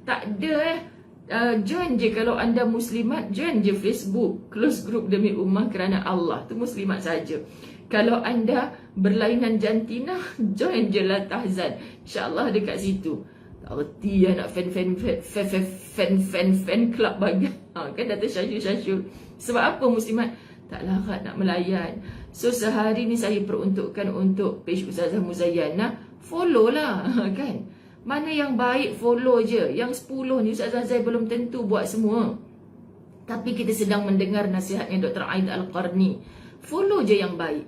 tak ada join je kalau anda muslimat, join je Facebook close group demi ummah kerana Allah, tu muslimat saja. Kalau anda berlainan jantina, join je lah tahzan, InsyaAllah dekat situ. Tak reti lah nak fan club bagi kan dah tersyashul. Sebab apa muslimat tak larat nak melayan. So sehari ni saya peruntukkan untuk page Ustazah Muzayyana, follow lah kan. Mana yang baik follow je. Yang 10 ni Ustazah Zai belum tentu buat semua. Tapi kita sedang mendengar nasihatnya Dr. Aida Al-Qarni. Follow je yang baik.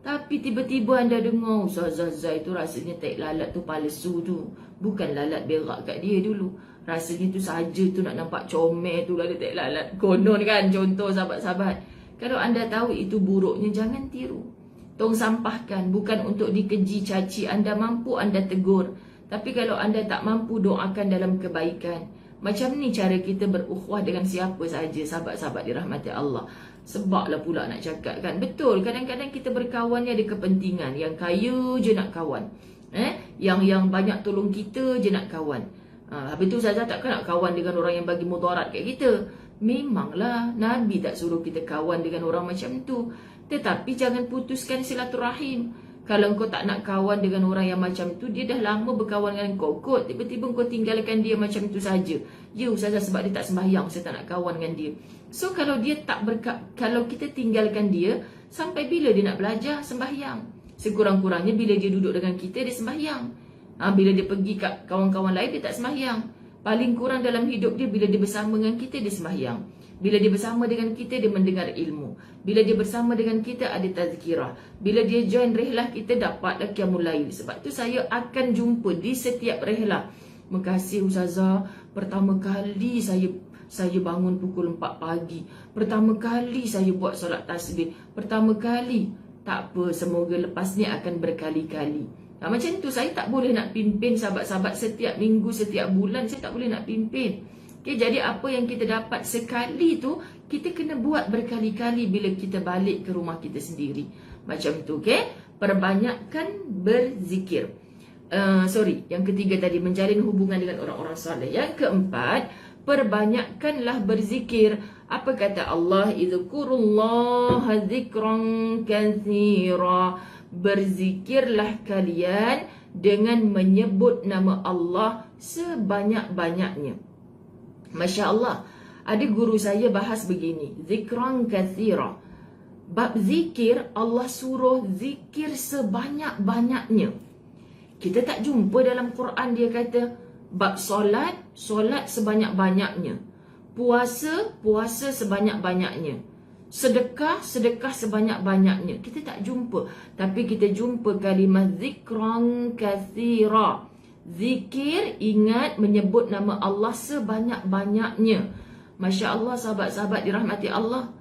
Tapi tiba-tiba anda dengar Ustazah Zai tu rasanya tak lalat tu palsu tu. Bukan lalat berak kat dia dulu. Rasanya tu saja tu nak nampak comel tu lah dia tak lalat. Konon kan contoh sahabat-sahabat. Kalau anda tahu itu buruknya, jangan tiru. Tong sampahkan. Bukan untuk dikeji caci. Anda mampu anda tegur. Tapi kalau anda tak mampu, doakan dalam kebaikan. Macam ni cara kita berukhuwah dengan siapa sahaja, sahabat-sahabat dirahmati Allah. Sebablah pula nak cakap kan. Betul, kadang-kadang kita berkawan ni ada kepentingan. Yang kaya je nak kawan. Yang banyak tolong kita je nak kawan. Habis tu Ustazah takkan nak kawan dengan orang yang bagi mudarat kat kita. Memanglah, Nabi tak suruh kita kawan dengan orang macam tu. Tetapi jangan putuskan silaturahim. Kalau kau tak nak kawan dengan orang yang macam tu, dia dah lama berkawan dengan kau kot, tiba-tiba kau tinggalkan dia macam tu saja. Ya Ustazah, sebab dia tak sembahyang, saya tak nak kawan dengan dia. So kalau dia tak kalau kita tinggalkan dia, sampai bila dia nak belajar sembahyang? Sekurang-kurangnya bila dia duduk dengan kita, dia sembahyang. Bila dia pergi kat kawan-kawan lain, dia tak sembahyang. Paling kurang dalam hidup dia, bila dia bersama dengan kita, dia sembahyang. Bila dia bersama dengan kita, dia mendengar ilmu. Bila dia bersama dengan kita, ada tazkirah. Bila dia join rehlah kita, dapatlah qiyamul lail. Sebab tu saya akan jumpa di setiap rehlah. Makasih Ustazah, pertama kali saya bangun pukul 4 pagi. Pertama kali saya buat solat tasbih. Pertama kali. Tak apa, semoga lepas ni akan berkali-kali. Macam tu, saya tak boleh nak pimpin sahabat-sahabat setiap minggu, setiap bulan. Saya tak boleh nak pimpin. Okay, jadi apa yang kita dapat sekali tu, kita kena buat berkali-kali bila kita balik ke rumah kita sendiri. Macam tu, okay? Perbanyakkan berzikir. Yang ketiga tadi, menjalin hubungan dengan orang-orang saleh. Yang keempat, perbanyakkanlah berzikir. Apa kata Allah? Izkurullaha zikran katsira. Berzikirlah kalian dengan menyebut nama Allah sebanyak-banyaknya. Masya Allah, ada guru saya bahas begini, zikran katsira. Bab zikir, Allah suruh zikir sebanyak-banyaknya. Kita tak jumpa dalam Quran dia kata, bab solat sebanyak-banyaknya. Puasa sebanyak-banyaknya. Sedekah sebanyak-banyaknya. Kita tak jumpa. Tapi kita jumpa kalimah zikran katsira. Zikir, ingat, menyebut nama Allah sebanyak-banyaknya. Masya Allah, sahabat-sahabat dirahmati Allah.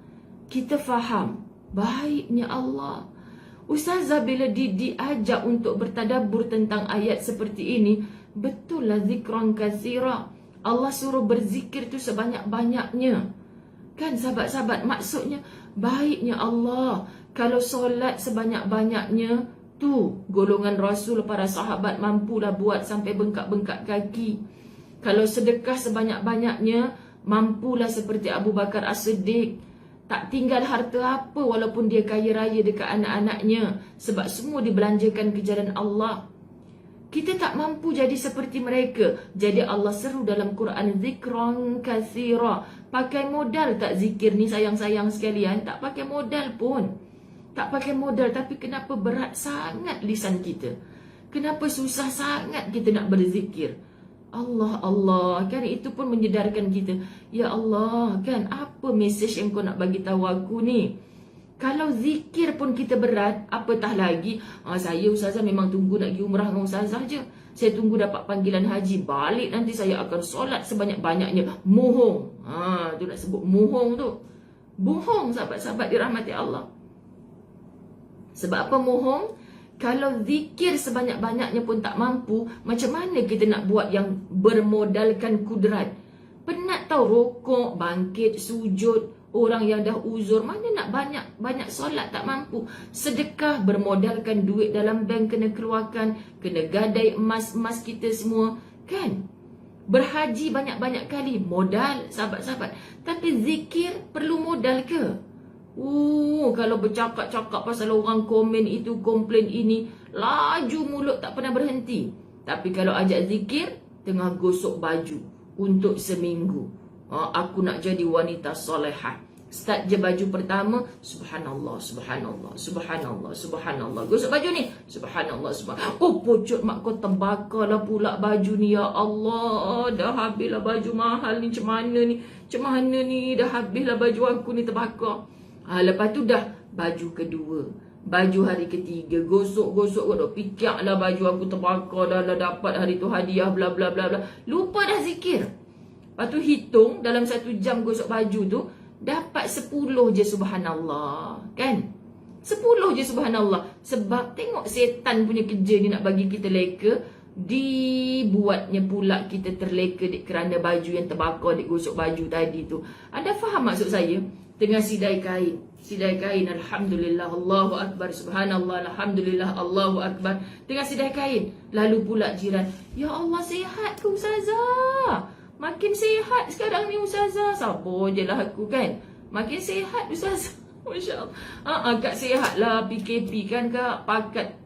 Kita faham baiknya Allah. Ustazah bila diajak untuk bertadabbur tentang ayat seperti ini, betul lah zikran katsira. Allah suruh berzikir tu sebanyak-banyaknya. Kan sahabat-sahabat, maksudnya baiknya Allah. Kalau solat sebanyak-banyaknya, tu golongan Rasul, para sahabat mampulah buat sampai bengkak-bengkak kaki. Kalau sedekah sebanyak-banyaknya, mampulah seperti Abu Bakar As-Siddiq. Tak tinggal harta apa walaupun dia kaya raya dekat anak-anaknya. Sebab semua dibelanjakan ke jalan Allah. Kita tak mampu jadi seperti mereka. Jadi Allah seru dalam Quran, zikran katsira. Pakai modal tak zikir ni sayang-sayang sekalian? Tak pakai modal pun. Tak pakai modal, tapi kenapa berat sangat lisan kita? Kenapa susah sangat kita nak berzikir? Allah, Allah, kan itu pun menyedarkan kita. Ya Allah, kan apa mesej yang kau nak bagi tahu aku ni? Kalau zikir pun kita berat, apatah lagi, saya Ustazah memang tunggu nak pergi umrah dengan Ustazah je. Saya tunggu dapat panggilan haji, balik nanti saya akan solat sebanyak-banyaknya. Mohong. Tu nak sebut mohong tu. Bohong, sahabat-sahabat dirahmati Allah. Sebab apa mohong? Kalau zikir sebanyak-banyaknya pun tak mampu, macam mana kita nak buat yang bermodalkan kudrat? Penat tahu rokok, bangkit, sujud. Orang yang dah uzur, mana nak banyak solat tak mampu. Sedekah bermodalkan duit dalam bank kena keluarkan, kena gadai emas-emas kita semua, kan? Berhaji banyak-banyak kali, modal sahabat-sahabat. Tapi zikir perlu modal ke? Kalau bercakap-cakap pasal orang komen itu, komplain ini, laju mulut tak pernah berhenti. Tapi kalau ajak zikir, tengah gosok baju untuk seminggu. Aku nak jadi wanita solehah. Start je baju pertama, subhanallah, subhanallah, subhanallah, subhanallah. Gosok baju ni, subhanallah, subhanallah. Pucut mak kau terbakar lah pula baju ni. Ya Allah, dah habis lah baju mahal ni. Macam mana ni? Macam mana ni? Dah habis lah baju aku ni terbakar. Lepas tu dah baju kedua, baju hari ketiga, gosok-gosok, pikir lah baju aku terbakar, dah dapat hari tu hadiah, bla bla bla bla. Lupa dah zikir. Lepas tu hitung dalam 1 jam gosok baju tu, dapat 10 je subhanallah. Kan? 10 je subhanallah. Sebab tengok setan punya kerja ni nak bagi kita leka. Dibuatnya pula kita terleka kerana baju yang terbakar, gosok baju tadi tu. Anda faham maksud saya? Tengah sidai kain. Sidai kain, alhamdulillah, Allahu Akbar, subhanallah, alhamdulillah, Allahu Akbar. Tengah sidai kain. Lalu pula jiran, ya Allah, sihat ke Ustazah? Makin sihat sekarang ni Ustazah. Sabar je lah aku, kan? Makin sihat Ustazah. Masya Allah. Kak sihat lah. PKP kan kak?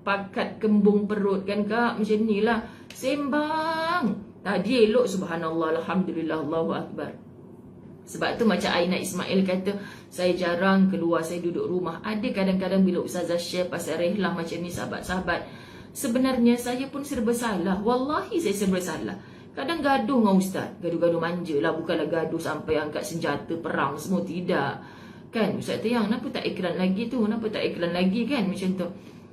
Pakat kembung perut kan kak? Macam ni lah. Sembang. Tadi elok subhanallah, alhamdulillah, Allahu Akbar. Sebab tu macam Aina Ismail kata, saya jarang keluar, saya duduk rumah. Ada kadang-kadang bila Ustazah share pasal rehlah macam ni sahabat-sahabat, sebenarnya saya pun serba salah. Wallahi saya serba salah. Kadang gaduh dengan Ustaz, gaduh-gaduh manja lah, bukanlah gaduh sampai angkat senjata perang semua, tidak. Kan Ustaz Tiang, kenapa tak iklan lagi tu? Kenapa tak iklan lagi kan? Macam tu.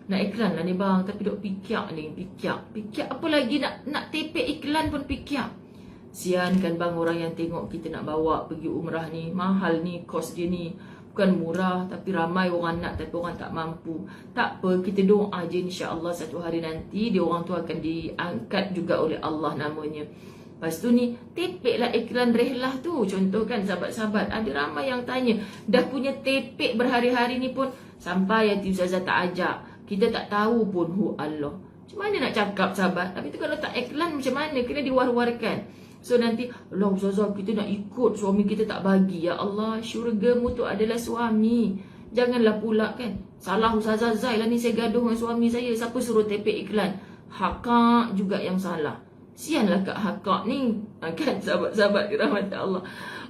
Nak iklan lah ni bang, tapi duk pikir ni, pikir apa lagi nak tepek iklan pun pikir. Sian kan bang orang yang tengok kita nak bawa pergi umrah ni, mahal ni, kos dia ni. Bukan murah, tapi ramai orang nak, tapi orang tak mampu. Tak apa, kita doa je, insya-Allah satu hari nanti dia orang tu akan diangkat juga oleh Allah namanya. Lepas tu ni, tepeklah iklan rehlah tu. Contoh kan sahabat-sahabat, ada ramai yang tanya, dah punya tepek berhari-hari ni pun sampai hati Ustazah tak ajak. Kita tak tahu pun, Allah. Macam mana nak cakap sahabat? Tapi tu kalau tak iklan macam mana? Kena diwar-warkan. So nanti, Allah Ustazah, kita nak ikut, suami kita tak bagi. Ya Allah, syurgamu tu adalah suami. Janganlah pula kan, salah Ustazah Zai lah ni, saya gaduh dengan suami saya. Siapa suruh tepek iklan? Hakak juga yang salah. Sianlah Kak Hakak ni. Kan sahabat-sahabat dirahmati Allah.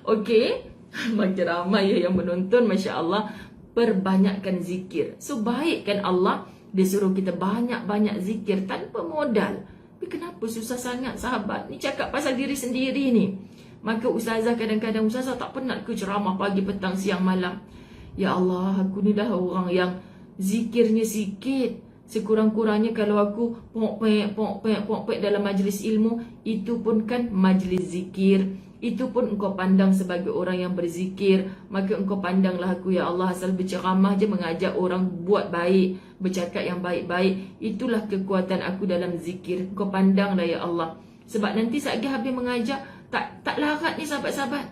Okey, makin ramai yang menonton, Masya Allah. Perbanyakkan zikir. So baik kan Allah, dia suruh kita banyak-banyak zikir tanpa modal. Tapi kenapa susah sangat sahabat? Ni cakap pasal diri sendiri ni. Maka Ustazah kadang-kadang, Ustazah tak penat ke ceramah pagi, petang, siang, malam? Ya Allah, aku ni dah orang yang zikirnya sikit. Sekurang-kurangnya kalau aku pok-pek dalam majlis ilmu, itu pun kan majlis zikir. Itu pun engkau pandang sebagai orang yang berzikir. Maka engkau pandanglah aku, ya Allah, asal berceramah je, mengajak orang buat baik, bercakap yang baik-baik. Itulah kekuatan aku dalam zikir. Engkau pandanglah ya Allah. Sebab nanti saat habis mengajar, tak larat ni sahabat-sahabat.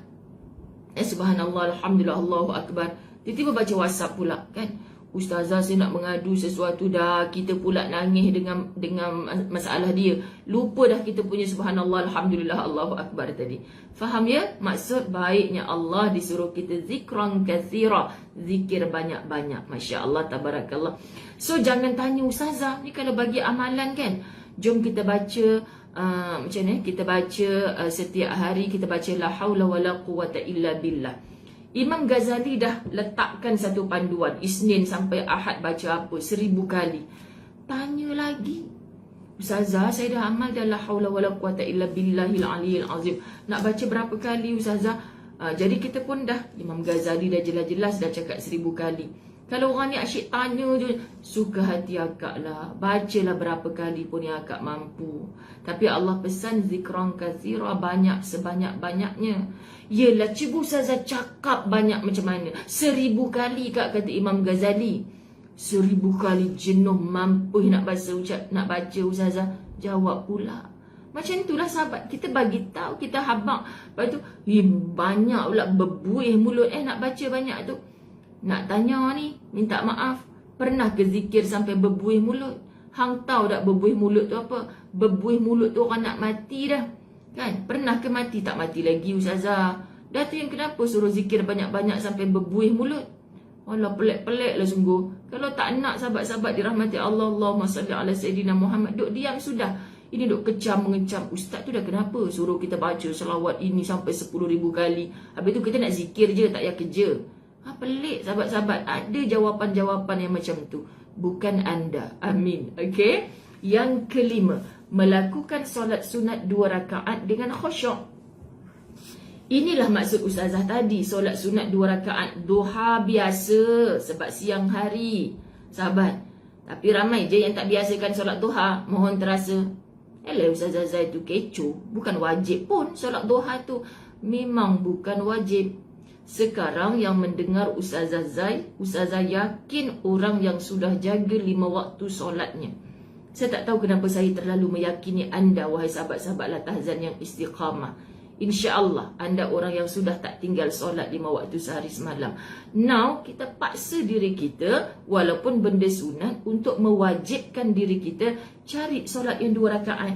Subhanallah, alhamdulillah, Allahu Akbar. Tiba-tiba baca WhatsApp pula kan, Ustazah saya nak mengadu sesuatu, dah kita pula nangis dengan masalah dia. Lupa dah kita punya subhanallah, alhamdulillah, Allahu Akbar tadi. Faham ya? Maksud baiknya Allah disuruh kita zikran katsira, zikir banyak-banyak. Masya Allah, tabarakallah. So jangan tanya Ustazah, ni kalau bagi amalan kan, Jom kita baca macam ni, kita baca setiap hari kita baca la haula wala quwata illa billah. Imam Ghazali dah letakkan satu panduan, Isnin sampai Ahad baca apa 1000 kali. Tanya lagi, Ustazah, saya dah amal dah la haula wala quwata illa billahil aliyil azim. Nak baca berapa kali Ustazah? Jadi kita pun dah, Imam Ghazali dah jelas-jelas dah cakap 1000 kali. Kalau orang ni asyik tanya je, suka hati akak lah. Bacalah berapa kali pun yang akak mampu. Tapi Allah pesan zikran kathira, banyak sebanyak-banyaknya. Yelah, Cikgu Ustazah cakap banyak macam mana? 1000 kali kak, kata Imam Ghazali. 1000 kali jenuh mampu nak baca Ustazah. Jawab pula. Macam itulah sahabat, kita bagi tahu, kita habaq. Lepas tu, banyak pula berbuih mulut nak baca banyak tu. Nak tanya ni, minta maaf, pernah ke zikir sampai berbuih mulut? Hang tahu tak berbuih mulut tu apa? Berbuih mulut tu orang nak mati dah. Kan? Pernah ke mati? Tak mati lagi Ustazah. Dah tu yang kenapa suruh zikir banyak-banyak sampai berbuih mulut? Alah, pelik-pelik lah sungguh. Kalau tak nak sahabat-sahabat dirahmati Allah, Allahumma salli ala Sayyidina Muhammad, duk diam sudah. Ini duk kecam-mengecam. Ustaz tu dah kenapa suruh kita baca selawat ini sampai 10,000 kali? Habis tu kita nak zikir je, tak payah kerja. Pelik sahabat-sahabat. Ada jawapan-jawapan yang macam tu. Bukan anda. Amin. Okey. Yang kelima, melakukan solat sunat 2 rakaat dengan khusyuk. Inilah maksud Ustazah tadi. Solat sunat 2 rakaat duha biasa, sebab siang hari. Sahabat. Tapi ramai je yang tak biasakan solat duha. Mohon terasa, Ustazah Zai tu kecoh. Bukan wajib pun solat duha tu. Memang bukan wajib. Sekarang yang mendengar Ustazah Zai, Ustazah yakin orang yang sudah jaga 5 waktu solatnya. Saya tak tahu kenapa saya terlalu meyakini anda, wahai sahabat-sahabat Latahzan yang istiqamah. InsyaAllah anda orang yang sudah tak tinggal solat 5 waktu sehari semalam. Now, kita paksa diri kita, walaupun benda sunat, untuk mewajibkan diri kita cari solat yang 2 rakaat.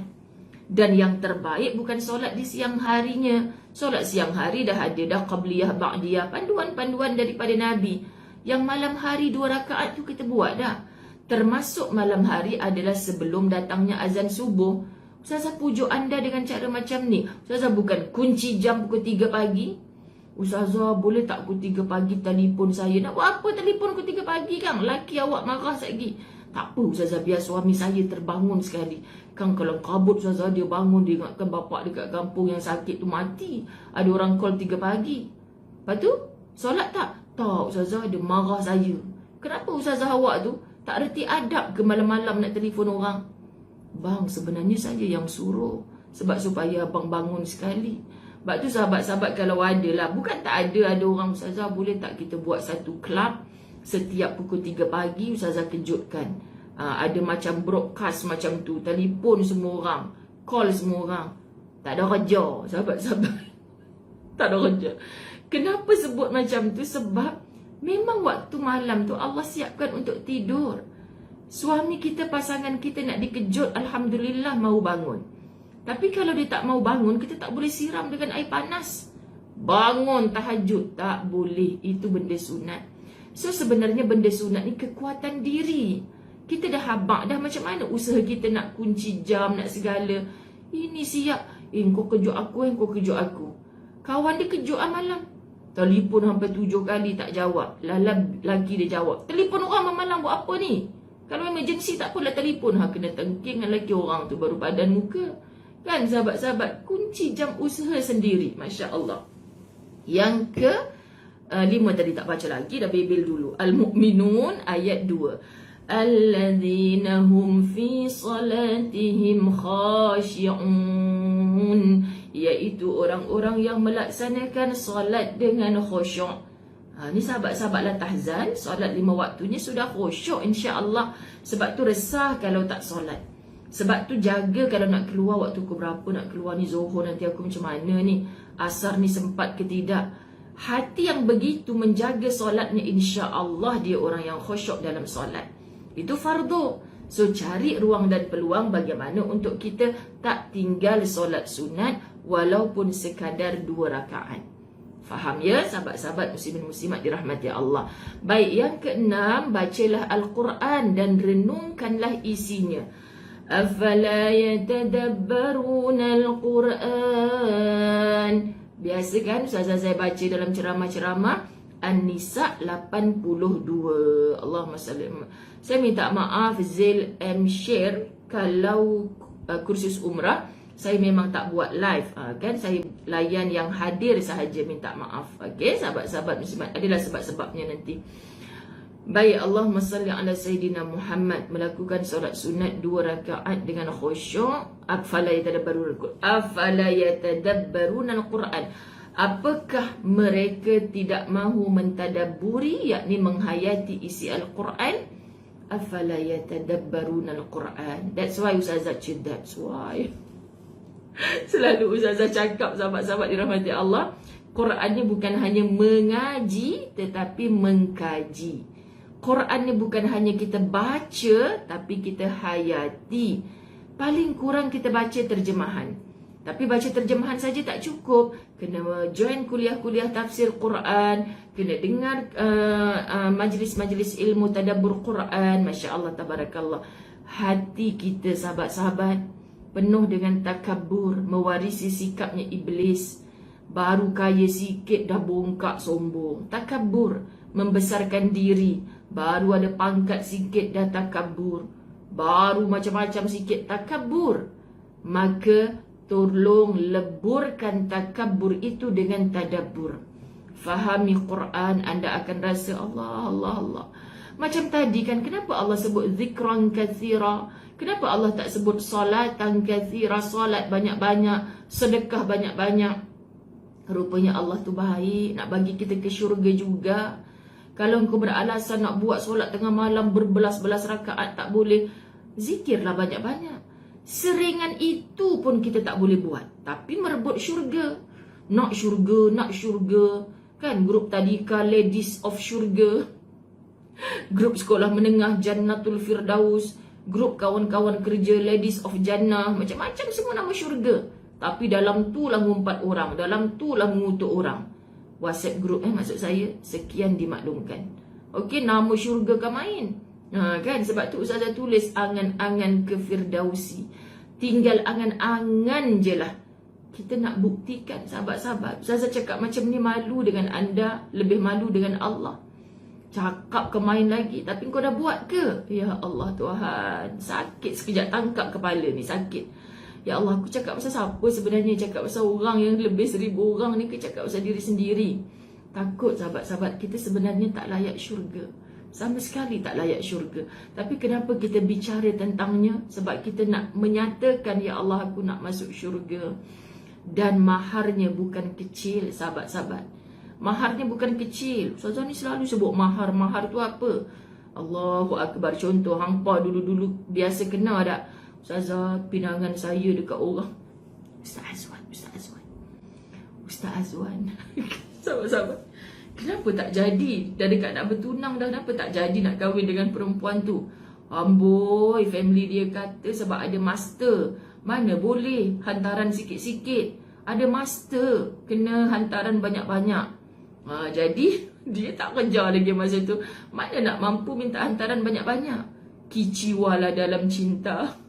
Dan yang terbaik bukan solat di siang harinya. Solat siang hari dah ada dah qabliyah, ba'diyah, panduan-panduan daripada Nabi. Yang malam hari 2 rakaat tu kita buat dah. Termasuk malam hari adalah sebelum datangnya azan subuh. Ustazah pujuk anda dengan cara macam ni. Ustazah bukan kunci jam pukul 3 pagi. Ustazah boleh tak pukul 3 pagi telefon saya? Nak buat apa telefon pukul 3 pagi kan? Laki awak marah lagi. Tak apa Ustazah, biar suami saya terbangun sekali. Kan kalau kabut Ustazah, dia bangun, dia ingatkan bapak dekat kampung yang sakit tu mati. Ada orang call 3 pagi. Lepas tu, solat tak? Tak Ustazah, dia marah saya. Kenapa Ustazah awak tu tak reti adab ke malam-malam nak telefon orang? Bang, sebenarnya saya yang suruh. Sebab supaya abang bangun sekali. Sebab tu sahabat-sahabat kalau ada lah. Bukan tak ada orang, Ustazah boleh tak kita buat satu club? Setiap pukul 3 pagi Ustazah kejutkan. Ada macam broadcast macam tu. Telefon semua orang. Call semua orang. Tak ada kerja sahabat-sahabat. Tak ada kerja. Kenapa sebut macam tu? Sebab memang waktu malam tu Allah siapkan untuk tidur. Suami kita, pasangan kita nak dikejut, Alhamdulillah mau bangun. Tapi kalau dia tak mau bangun, kita tak boleh siram dengan air panas. Bangun tahajud, tak boleh. Itu benda sunat. So sebenarnya benda sunat ni kekuatan diri. Kita dah habaq dah macam mana usaha kita nak kunci jam, nak segala. Ini siap. Kau kejut aku, kau kejut aku. Kawan dia kejut malam. Telefon sampai 7 kali tak jawab. Lagi dia jawab. Telefon orang malam buat apa ni? Kalau emergency tak apalah telefon. Kena tengking dengan lagi orang tu baru padan muka. Kan sahabat-sahabat? Kunci jam usaha sendiri. Masya Allah. Yang ke 5 tadi tak baca lagi, dah bebel dulu. Al-Mu'minun ayat 2. Alladzina hum fi salatihim khashi'un, iaitu orang-orang yang melaksanakan solat dengan khusyuk. Ni sahabat-sahabat Latahzan, solat 5 waktunya sudah khusyuk insya-Allah. Sebab tu resah kalau tak solat. Sebab tu jaga kalau nak keluar waktu pukul berapa nak keluar ni, Zuhur nanti aku macam mana ni, asar ni sempat ke tidak. Hati yang begitu menjaga solatnya, insya-Allah dia orang yang khusyuk dalam solat. Itu fardu. So cari ruang dan peluang bagaimana untuk kita tak tinggal solat sunat walaupun sekadar 2 rakaat. Faham ya sahabat-sahabat muslimin muslimat dirahmati Allah. Baik, yang keenam, bacalah Al-Quran dan renungkanlah isinya. Afala yatadabbaruna al-Quran. Biasa kan ustazah saya baca dalam ceramah-ceramah An-Nisa 82. Allahumma salli. Saya minta maaf Zil M Share kalau kursus umrah saya memang tak buat live, kan saya layan yang hadir sahaja, minta maaf. Okey, sahabat-sahabat muslimat, adalah sebab-sebabnya nanti. Baik, Allahumma salli ala Sayyidina Muhammad. Melakukan solat sunat 2 rakaat dengan khusyuk. Afala yatadabbaruna al-Quran. Apakah mereka tidak mahu mentadabburi, yakni menghayati isi Al-Quran? Afala yatadabbaruna al-Quran. That's why Ustazah cakap, that's why. Selalu Ustazah cakap, sahabat-sahabat dirahmati Allah, Quran ni bukan hanya mengaji tetapi mengkaji. Quran ni bukan hanya kita baca tapi kita hayati. Paling kurang kita baca terjemahan. Tapi baca terjemahan saja tak cukup. Kena join kuliah-kuliah tafsir Quran, kena dengar majlis-majlis ilmu tadabbur Quran. Masya Allah, tabarakallah. Hati kita sahabat-sahabat penuh dengan takabur, mewarisi sikapnya iblis. Baru kaya sikit dah bongkak sombong. Takabur, membesarkan diri. Baru ada pangkat sikit dah takabur. Baru macam-macam sikit takabur. Maka tolong leburkan takabur itu dengan tadabbur. Fahami Quran, anda akan rasa Allah, Allah, Allah. Macam tadi kan, kenapa Allah sebut zikran kathira? Kenapa Allah tak sebut salatan kathira? Salat banyak-banyak, sedekah banyak-banyak. Rupanya Allah tu baik, nak bagi kita ke syurga juga. Kalau engkau beralasan nak buat solat tengah malam berbelas-belas rakaat tak boleh, zikirlah banyak-banyak. Seringan itu pun kita tak boleh buat, tapi merebut syurga. Nak syurga, nak syurga. Kan grup tadika Ladies of Syurga, grup sekolah menengah Jannatul Firdaus, grup kawan-kawan kerja Ladies of Jannah, macam-macam semua nama syurga. Tapi dalam tu lah ngumpat orang, dalam tu lah mengutuk orang. WhatsApp group maksud saya, sekian dimaklumkan. Okey, nama syurga kan main. Kan sebab tu Ustazah tulis angan-angan ke Firdausi. Tinggal angan-angan je lah. Kita nak buktikan sahabat-sahabat. Ustazah cakap macam ni malu dengan anda, lebih malu dengan Allah. Cakap ke main lagi, tapi kau dah buat ke? Ya Allah Tuhan, sakit sekejap tangkap kepala ni, sakit. Ya Allah, aku cakap pasal siapa sebenarnya? Cakap pasal orang yang lebih 1000 orang ni ke cakap pasal diri sendiri? Takut sahabat-sahabat, kita sebenarnya tak layak syurga. Sama sekali tak layak syurga. Tapi kenapa kita bicara tentangnya? Sebab kita nak menyatakan, ya Allah, aku nak masuk syurga. Dan maharnya bukan kecil sahabat-sahabat. Maharnya bukan kecil. Ustazah ni selalu sebut mahar. Mahar tu apa? Allahu Akbar. Contoh, hangpa dulu-dulu biasa kena tak? Ustazah, pinangan saya dekat orang. Ustaz Azwan, Ustaz Azwan, Ustaz Azwan. Sahabat-sahabat, kenapa tak jadi? Dah dekat nak bertunang dah, kenapa tak jadi nak kahwin dengan perempuan tu? Amboi, family dia kata sebab ada master. Mana boleh, hantaran sikit-sikit. Ada master, kena hantaran banyak-banyak. Jadi, dia tak kerja lagi masa tu. Mana nak mampu minta hantaran banyak-banyak? Kiciwalah dalam cinta.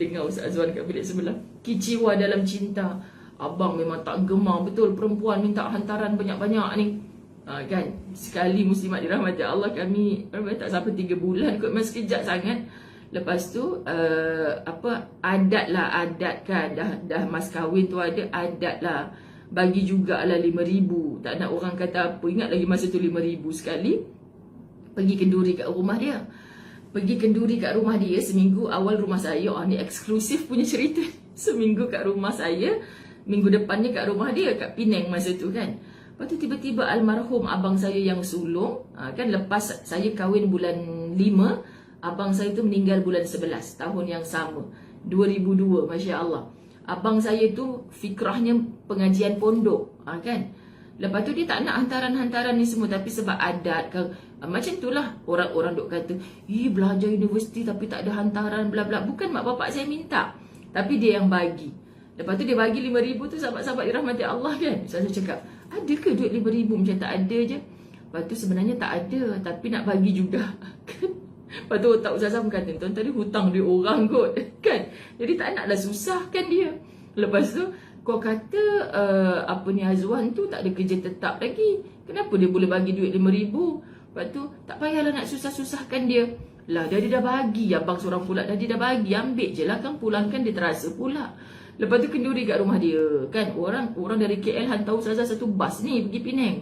Dengar Ustaz Azwan kat bilik sebelah. Kiciwa dalam cinta. Abang memang tak gemar betul perempuan minta hantaran banyak-banyak ni. Kan, sekali muslimat dirahmati Allah, kami tak sampai 3 bulan kot, masa sekejap sangat. Lepas tu adat lah, adat kan, dah mas kahwin tu ada adat lah, bagi jugalah 5,000. Tak nak orang kata apa. Ingat lagi masa tu 5,000 sekali. Pergi kenduri kat rumah dia. Pergi kenduri kat rumah dia seminggu awal rumah saya. Ni eksklusif punya cerita. Seminggu kat rumah saya, minggu depannya kat rumah dia, kat Penang masa tu kan. Lepas tu tiba-tiba almarhum abang saya yang sulung, kan lepas saya kahwin bulan 5, abang saya tu meninggal bulan 11 tahun yang sama, 2002. Masya Allah. Abang saya tu fikrahnya pengajian pondok, kan. Lepas tu dia tak nak hantaran-hantaran ni semua, tapi sebab adat kan, macam itulah orang-orang duk kata, belajar universiti tapi tak ada hantaran bla bla. Bukan mak bapak saya minta, tapi dia yang bagi. Lepas tu dia bagi 5,000 tu, sahabat-sahabat dirahmati Allah kan. Saya cakap, ada ke duit 5,000? Macam tak ada je. Lepas tu sebenarnya tak ada, tapi nak bagi juga. Lepas tu otak Ustazah pun kata, tuan tadi hutang dia orang kot. Kan? Jadi tak naklah susahkan dia. Lepas tu, kau kata Azwan tu tak ada kerja tetap lagi. Kenapa dia boleh bagi duit RM5,000? Lepas tu, tak payahlah nak susah-susahkan dia. Lah, dia dah bagi. Abang seorang pula dia dah bagi. Ambil je lah kan, pulangkan dia terasa pula. Lepas tu kenduri kat rumah dia. Kan, orang dari KL hantar Ustazah satu bas ni pergi Penang.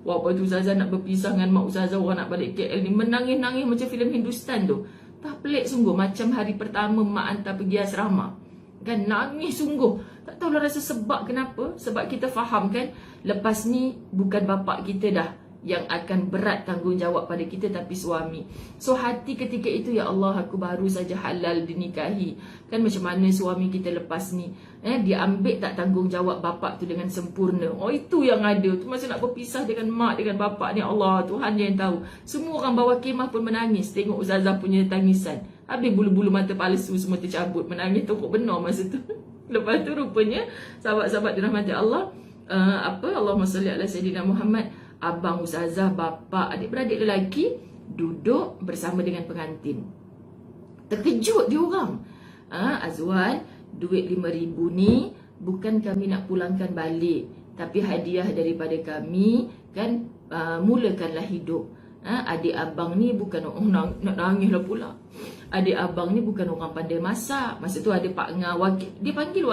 Wah, lepas tu Ustazah nak berpisah dengan mak Ustazah, orang nak balik KL ni. Menangis-nangis macam filem Hindustan tu. Tak pelik sungguh. Macam hari pertama mak hantar pergi asrama. Kan, nangis sungguh. Tak tahulah rasa sebab kenapa. Sebab kita faham kan, lepas ni bukan bapak kita dah yang akan berat tanggungjawab pada kita, tapi suami. So hati ketika itu, ya Allah, aku baru saja halal dinikahi. Kan macam mana suami kita lepas ni, dia ambil tak tanggungjawab bapak tu dengan sempurna. Oh, itu yang ada. Tu masa nak berpisah dengan mak, dengan bapak ni, Allah, Tuhan je yang tahu. Semua orang bawa kemah pun menangis tengok Ustazah punya tangisan. Habis bulu-bulu mata palsu semua tercabut. Menangis tokok benar masa tu. Lepas tu rupanya sahabat-sahabat dirahmati Allah, Allahumma salli ala Sayyidina Muhammad, abang Ustazah, bapa, adik-beradik lelaki duduk bersama dengan pengantin. Terkejut dia orang. Azwan, duit RM5,000 ni bukan kami nak pulangkan balik, tapi hadiah daripada kami kan, mulakanlah hidup. Adik abang ni bukan nak nangis lah pula. Adik abang ni bukan orang pandai masak. Masa tu ada Pak Nga, wakil, dia panggil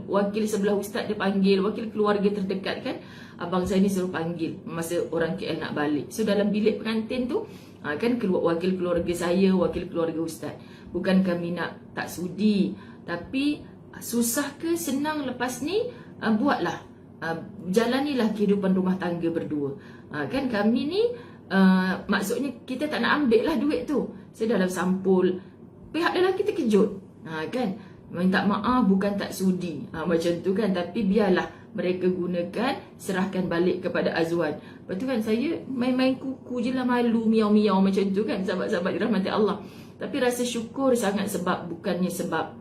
wakil sebelah ustaz, dia panggil wakil keluarga terdekat kan. Abang saya ni suruh panggil masa orang KL nak balik. So dalam bilik pengantin tu kan wakil keluarga saya, wakil keluarga ustaz. Bukan kami nak tak sudi, tapi susah ke senang lepas ni, buatlah, jalanilah kehidupan rumah tangga berdua. Kan kami ni maksudnya kita tak nak ambil lah duit tu. So dalam sampul, pihak lelaki terkejut, kan, minta maaf bukan tak sudi, macam tu kan. Tapi biarlah mereka gunakan, serahkan balik kepada Azwan. Lepas tu kan saya main-main kuku je lah, malu, miau-miau macam tu kan, sahabat-sahabat dirahmati Allah. Tapi rasa syukur sangat, sebab bukannya sebab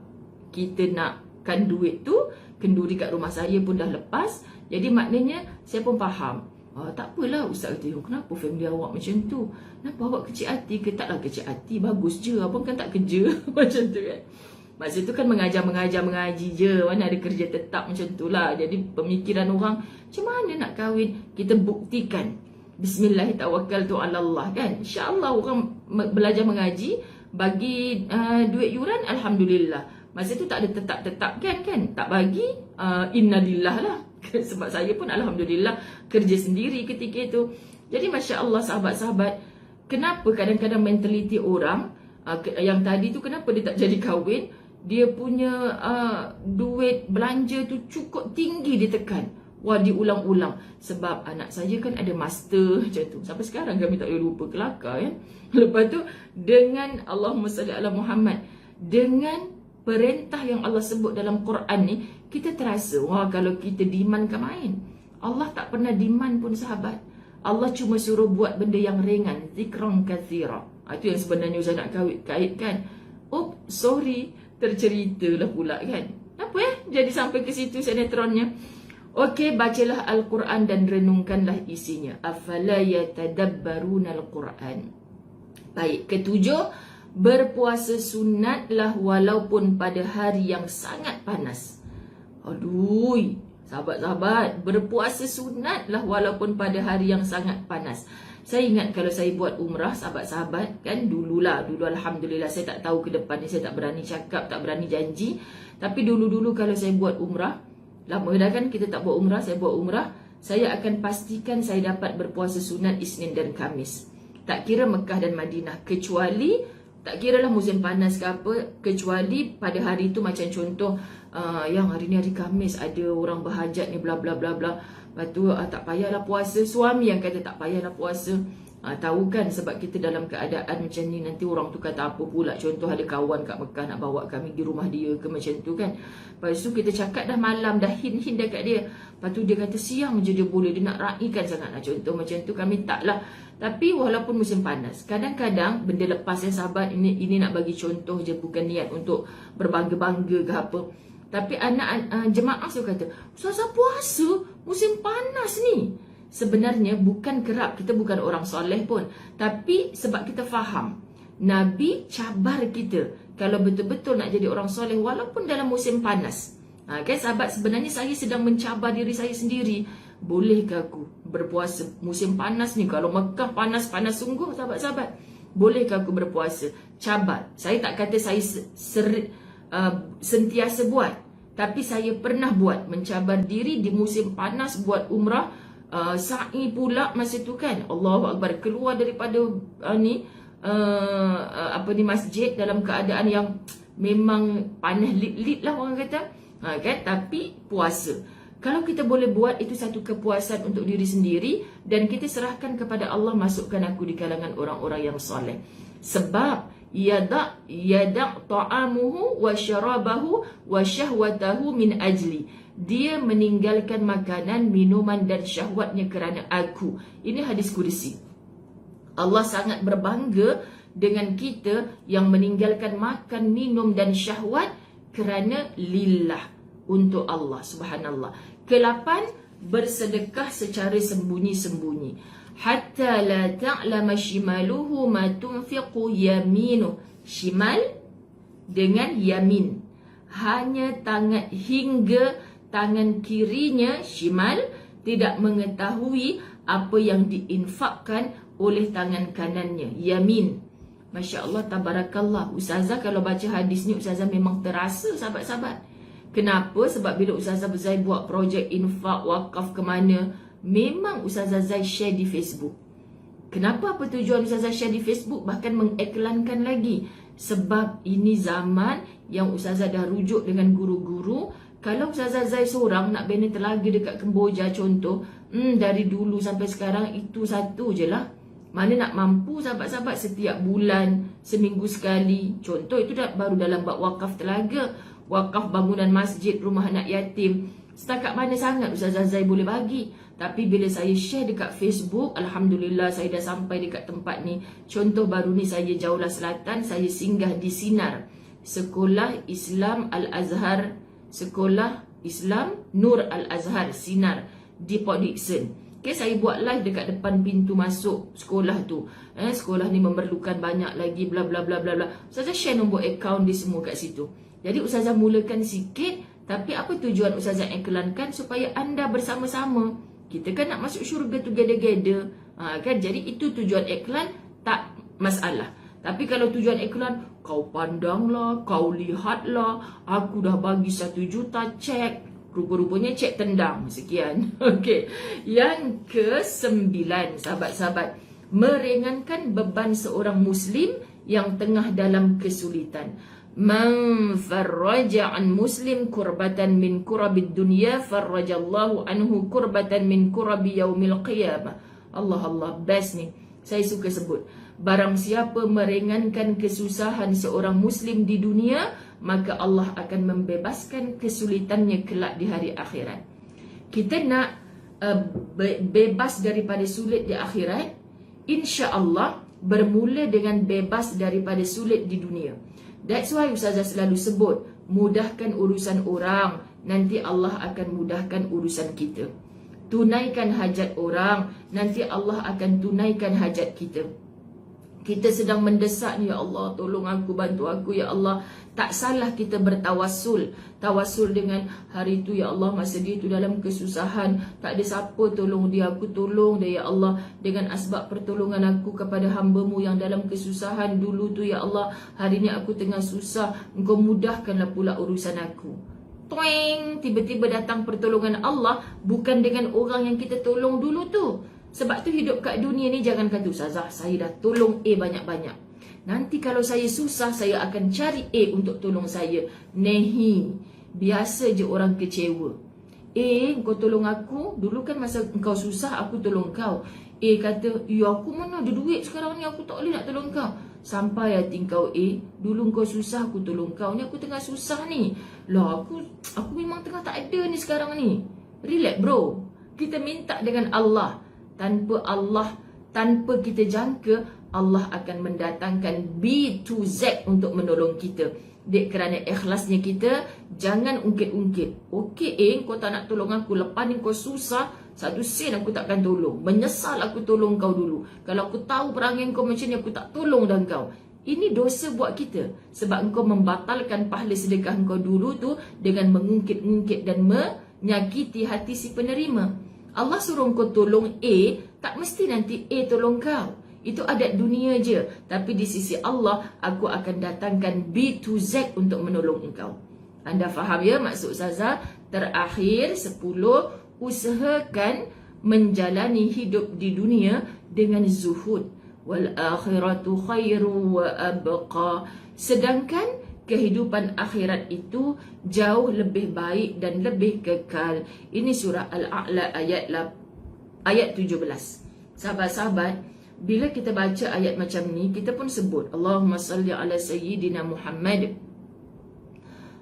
kita nakkan duit tu, kenduri kat rumah saya pun dah lepas. Jadi maknanya saya pun faham. Tak apalah, Ustaz kata, kenapa family awak macam tu? Kenapa awak kecil hati ke? Taklah kecil hati, bagus je, abang kan tak kerja. Macam tu kan. Masa tu kan mengaji je, mana ada kerja tetap macam tu lah. Jadi pemikiran orang, macam mana nak kahwin? Kita buktikan, Bismillahirrahmanirrahim kan. InsyaAllah orang belajar mengaji, bagi duit yuran, Alhamdulillah. Masa tu tak ada tetap-tetap kan. Tak bagi, innalillah lah. Sebab saya pun Alhamdulillah kerja sendiri ketika itu. Jadi Masya Allah sahabat-sahabat, kenapa kadang-kadang mentaliti orang yang tadi tu, kenapa dia tak jadi kahwin? Dia punya duit belanja tu cukup tinggi ditekan. Wah, diulang-ulang. Sebab anak saya kan ada master macam tu. Sampai sekarang kami tak boleh lupa, kelakar kan. Lepas tu dengan Allahumma salli ala Muhammad, dengan perintah yang Allah sebut dalam Quran ni, kita terasa, wah, kalau kita demand ke main. Allah tak pernah demand pun sahabat. Allah cuma suruh buat benda yang ringan, zikran kathira. Itu yang sebenarnya Ustaz nak kaitkan. Sorry, terceritalah pula kan. Apa jadi sampai ke situ sinetronnya. Okey, bacalah Al-Quran dan renungkanlah isinya. Afala yatadabbaruna Al-Quran. Baik, ketujuh, berpuasa sunatlah walaupun pada hari yang sangat panas. Aduh, sahabat-sahabat, berpuasa sunatlah walaupun pada hari yang sangat panas. Saya ingat kalau saya buat umrah, sahabat-sahabat, kan dulu Alhamdulillah, saya tak tahu ke depan ni, saya tak berani cakap, tak berani janji. Tapi dulu kalau saya buat umrah, lama dah kan kita tak buat umrah, saya buat umrah, saya akan pastikan saya dapat berpuasa sunat Isnin dan Khamis. Tak kira Mekah dan Madinah, kecuali, tak kira lah musim panas ke apa, kecuali pada hari tu macam contoh, yang hari ni hari Khamis, ada orang berhajat ni, bla bla bla bla. Lepas tu tak payahlah puasa. Suami yang kata tak payahlah puasa. Tahu kan, sebab kita dalam keadaan macam ni, nanti orang tu kata apa pula. Contoh ada kawan kat Mekah nak bawa kami di rumah dia ke, macam tu kan. Lepas tu kita cakap dah malam, dah hint dekat dia. Lepas tu dia kata siang je dia boleh, dia nak raikan sangat lah. Contoh macam tu, kami taklah. Tapi walaupun musim panas, kadang-kadang benda lepas ya sahabat, ini nak bagi contoh je, bukan niat untuk berbangga-bangga ke apa. Tapi anak jemaah saya kata, Ustazah puasa musim panas ni. Sebenarnya bukan kerap, kita bukan orang soleh pun, tapi sebab kita faham Nabi cabar kita kalau betul-betul nak jadi orang soleh walaupun dalam musim panas. Kan sahabat, sebenarnya saya sedang mencabar diri saya sendiri. Bolehkah aku berpuasa musim panas ni? Kalau Mekah panas-panas sungguh sahabat-sahabat. Bolehkah aku berpuasa? Cabar. Saya tak kata saya sentiasa buat, tapi saya pernah buat, mencabar diri di musim panas buat umrah, sa'i pula masa tu kan. Allahu Akbar, keluar daripada masjid dalam keadaan yang memang panas lit-lit lah orang kata. Kan, tapi puasa. Kalau kita boleh buat, itu satu kepuasan untuk diri sendiri dan kita serahkan kepada Allah, masukkan aku di kalangan orang-orang yang soleh. Sebab yada' ta'amuhu wa syarabahu wa syahwatahu min ajli. Dia meninggalkan makanan, minuman dan syahwatnya kerana aku. Ini hadis kursi. Allah sangat berbangga dengan kita yang meninggalkan makan, minum dan syahwat kerana lillah, untuk Allah subhanallah. Ke-8, bersedekah secara sembunyi-sembunyi. Hatta la ta'lama shimaluhu ma tunfiqu yaminu. Shimal dengan yamin. Hanya hingga tangan kirinya, shimal, tidak mengetahui apa yang diinfakkan oleh tangan kanannya, yamin. Masya Allah, tabarakallah. Ustazah kalau baca hadis ni, Ustazah memang terasa sahabat-sahabat. Kenapa? Sebab bila Ustazah Zai buat projek infak, wakaf ke mana, memang Ustazah Zai share di Facebook. Kenapa? Apa tujuan Ustazah share di Facebook? Bahkan mengiklankan lagi. Sebab ini zaman yang Ustazah dah rujuk dengan guru-guru. Kalau Ustazah Zai seorang nak bina telaga dekat Kemboja contoh, dari dulu sampai sekarang itu satu je lah. Mana nak mampu sahabat-sahabat setiap bulan, seminggu sekali. Contoh itu baru dalam bab wakaf telaga, wakaf bangunan masjid, rumah anak yatim. Setakat mana sangat Ustazah Zai boleh bagi. Tapi bila saya share dekat Facebook, Alhamdulillah saya dah sampai dekat tempat ni. Contoh baru ni saya Jaulah Selatan, saya singgah di Sinar, Sekolah Islam Al-Azhar, Sekolah Islam Nur Al-Azhar Sinar di Port Dickson. Okay, saya buat live dekat depan pintu masuk sekolah tu. Sekolah ni memerlukan banyak lagi bla bla bla bla bla. Ustazah share nombor akaun dia semua kat situ. Jadi Ustazah mulakan sikit, tapi apa tujuan Ustazah iklankan? Supaya anda bersama-sama. Kita kan nak masuk syurga together. Kan? Jadi itu tujuan iklan, tak masalah. Tapi kalau tujuan iklan, kau pandanglah, kau lihatlah, aku dah bagi 1 juta cek. Rupa-rupanya cek tendang. Sekian. Okey. Yang ke-9, sahabat-sahabat, meringankan beban seorang Muslim yang tengah dalam kesulitan. Man farraja an muslim kurbatan min kurabid dunya farrajallahu anhu kurbatan min kurabi yaumil qiyamah. Allah, best ni. Saya suka sebut. Barang siapa meringankan kesusahan seorang Muslim di dunia, maka Allah akan membebaskan kesulitannya kelak di hari akhirat. Kita nak bebas daripada sulit di akhirat, insya-Allah bermula dengan bebas daripada sulit di dunia. That's why Ustazah selalu sebut, mudahkan urusan orang, nanti Allah akan mudahkan urusan kita. Tunaikan hajat orang, nanti Allah akan tunaikan hajat kita. Kita sedang mendesak ni, ya Allah tolong aku, bantu aku ya Allah. Tak salah kita bertawassul. Tawassul dengan hari tu, ya Allah masa dia tu dalam kesusahan, tak ada siapa tolong dia, aku tolong dia ya Allah. Dengan asbab pertolongan aku kepada hamba-Mu yang dalam kesusahan dulu tu ya Allah, hari ni aku tengah susah, Engkau mudahkanlah pula urusan aku. Toing, tiba-tiba datang pertolongan Allah, bukan dengan orang yang kita tolong dulu tu. Sebab tu hidup kat dunia ni jangan kata, Ustazah saya dah tolong A banyak-banyak, nanti kalau saya susah saya akan cari A untuk tolong saya. Nehi, biasa je orang kecewa. Kau tolong aku, dulu kan masa engkau susah aku tolong kau. Kata, ya aku mana ada duit sekarang ni, aku tak boleh nak tolong kau. Sampai hati kau, dulu kau susah aku tolong kau, ni aku tengah susah ni. Lah aku memang tengah tak ada ni sekarang ni. Relax bro. Kita minta dengan Allah. Tanpa kita jangka, Allah akan mendatangkan B to Z untuk menolong kita. Dek, kerana ikhlasnya kita, jangan ungkit-ungkit. Okey, kau tak nak tolong aku, lepas ni kau susah, 1 sen aku takkan tolong. Menyesal aku tolong kau dulu. Kalau aku tahu perangai kau macam ni, aku tak tolong dah kau. Ini dosa buat kita. Sebab engkau membatalkan pahala sedekah engkau dulu tu dengan mengungkit-ungkit dan menyakiti hati si penerima. Allah suruh engkau tolong A, tak mesti nanti A tolong kau. Itu adat dunia je. Tapi di sisi Allah, aku akan datangkan B to Z untuk menolong engkau. Anda faham ya maksud Ustazah? Terakhir 10, usahakan menjalani hidup di dunia dengan zuhud. Wal akhiratu khairu wa abqa. Sedangkan kehidupan akhirat itu jauh lebih baik dan lebih kekal. Ini surah Al-A'la ayat 17. Sahabat-sahabat, bila kita baca ayat macam ni, kita pun sebut Allahumma salli ala Sayyidina Muhammad.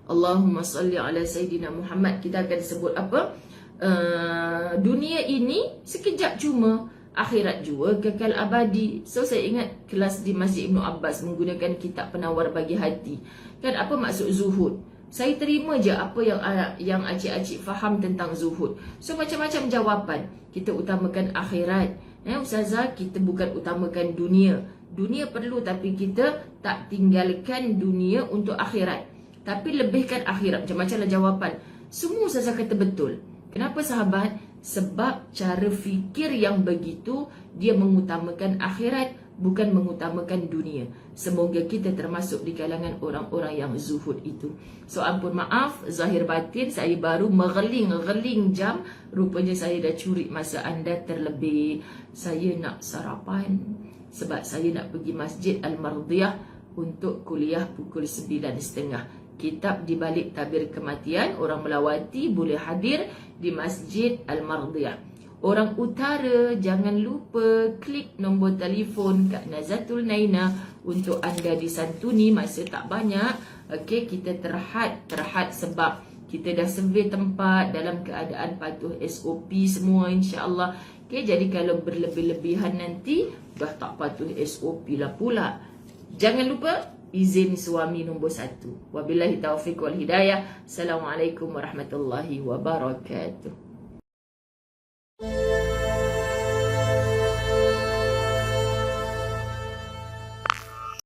Allahumma salli ala Sayyidina Muhammad. Kita akan sebut apa? Dunia ini sekejap cuma, akhirat juga kekal abadi. So saya ingat kelas di Masjid Ibn Abbas menggunakan kitab Penawar Bagi Hati. Kan apa maksud zuhud? Saya terima je apa yang acik-acik faham tentang zuhud. So macam-macam jawapan. Kita utamakan akhirat. Ustazah, kita bukan utamakan dunia. Dunia perlu, tapi kita tak tinggalkan dunia untuk akhirat. Tapi lebihkan akhirat. Macam-macamlah jawapan. Semua Ustazah kata betul. Kenapa sahabat? Sebab cara fikir yang begitu, dia mengutamakan akhirat, bukan mengutamakan dunia. Semoga kita termasuk di kalangan orang-orang yang zuhud itu. So ampun maaf, zahir batin saya baru mengeling jam. Rupanya saya dah curi masa anda terlebih. Saya nak sarapan sebab saya nak pergi Masjid Al-Mardiyah untuk kuliah pukul 9.30. Kitab di balik tabir kematian, orang melawati boleh hadir di Masjid Al-Mardiyah. Orang utara, jangan lupa klik nombor telefon Kak Nazatul Naina untuk anda disantuni. Masa tak banyak. Okey, kita terhad sebab kita dah survey tempat dalam keadaan patuh SOP semua, insya-Allah. Okey, jadi kalau berlebih-lebihan nanti dah tak patuh SOP lah pula. Jangan lupa izin suami nombor 1. Wabillahi taufiq wal hidayah. Assalamualaikum warahmatullahi wabarakatuh.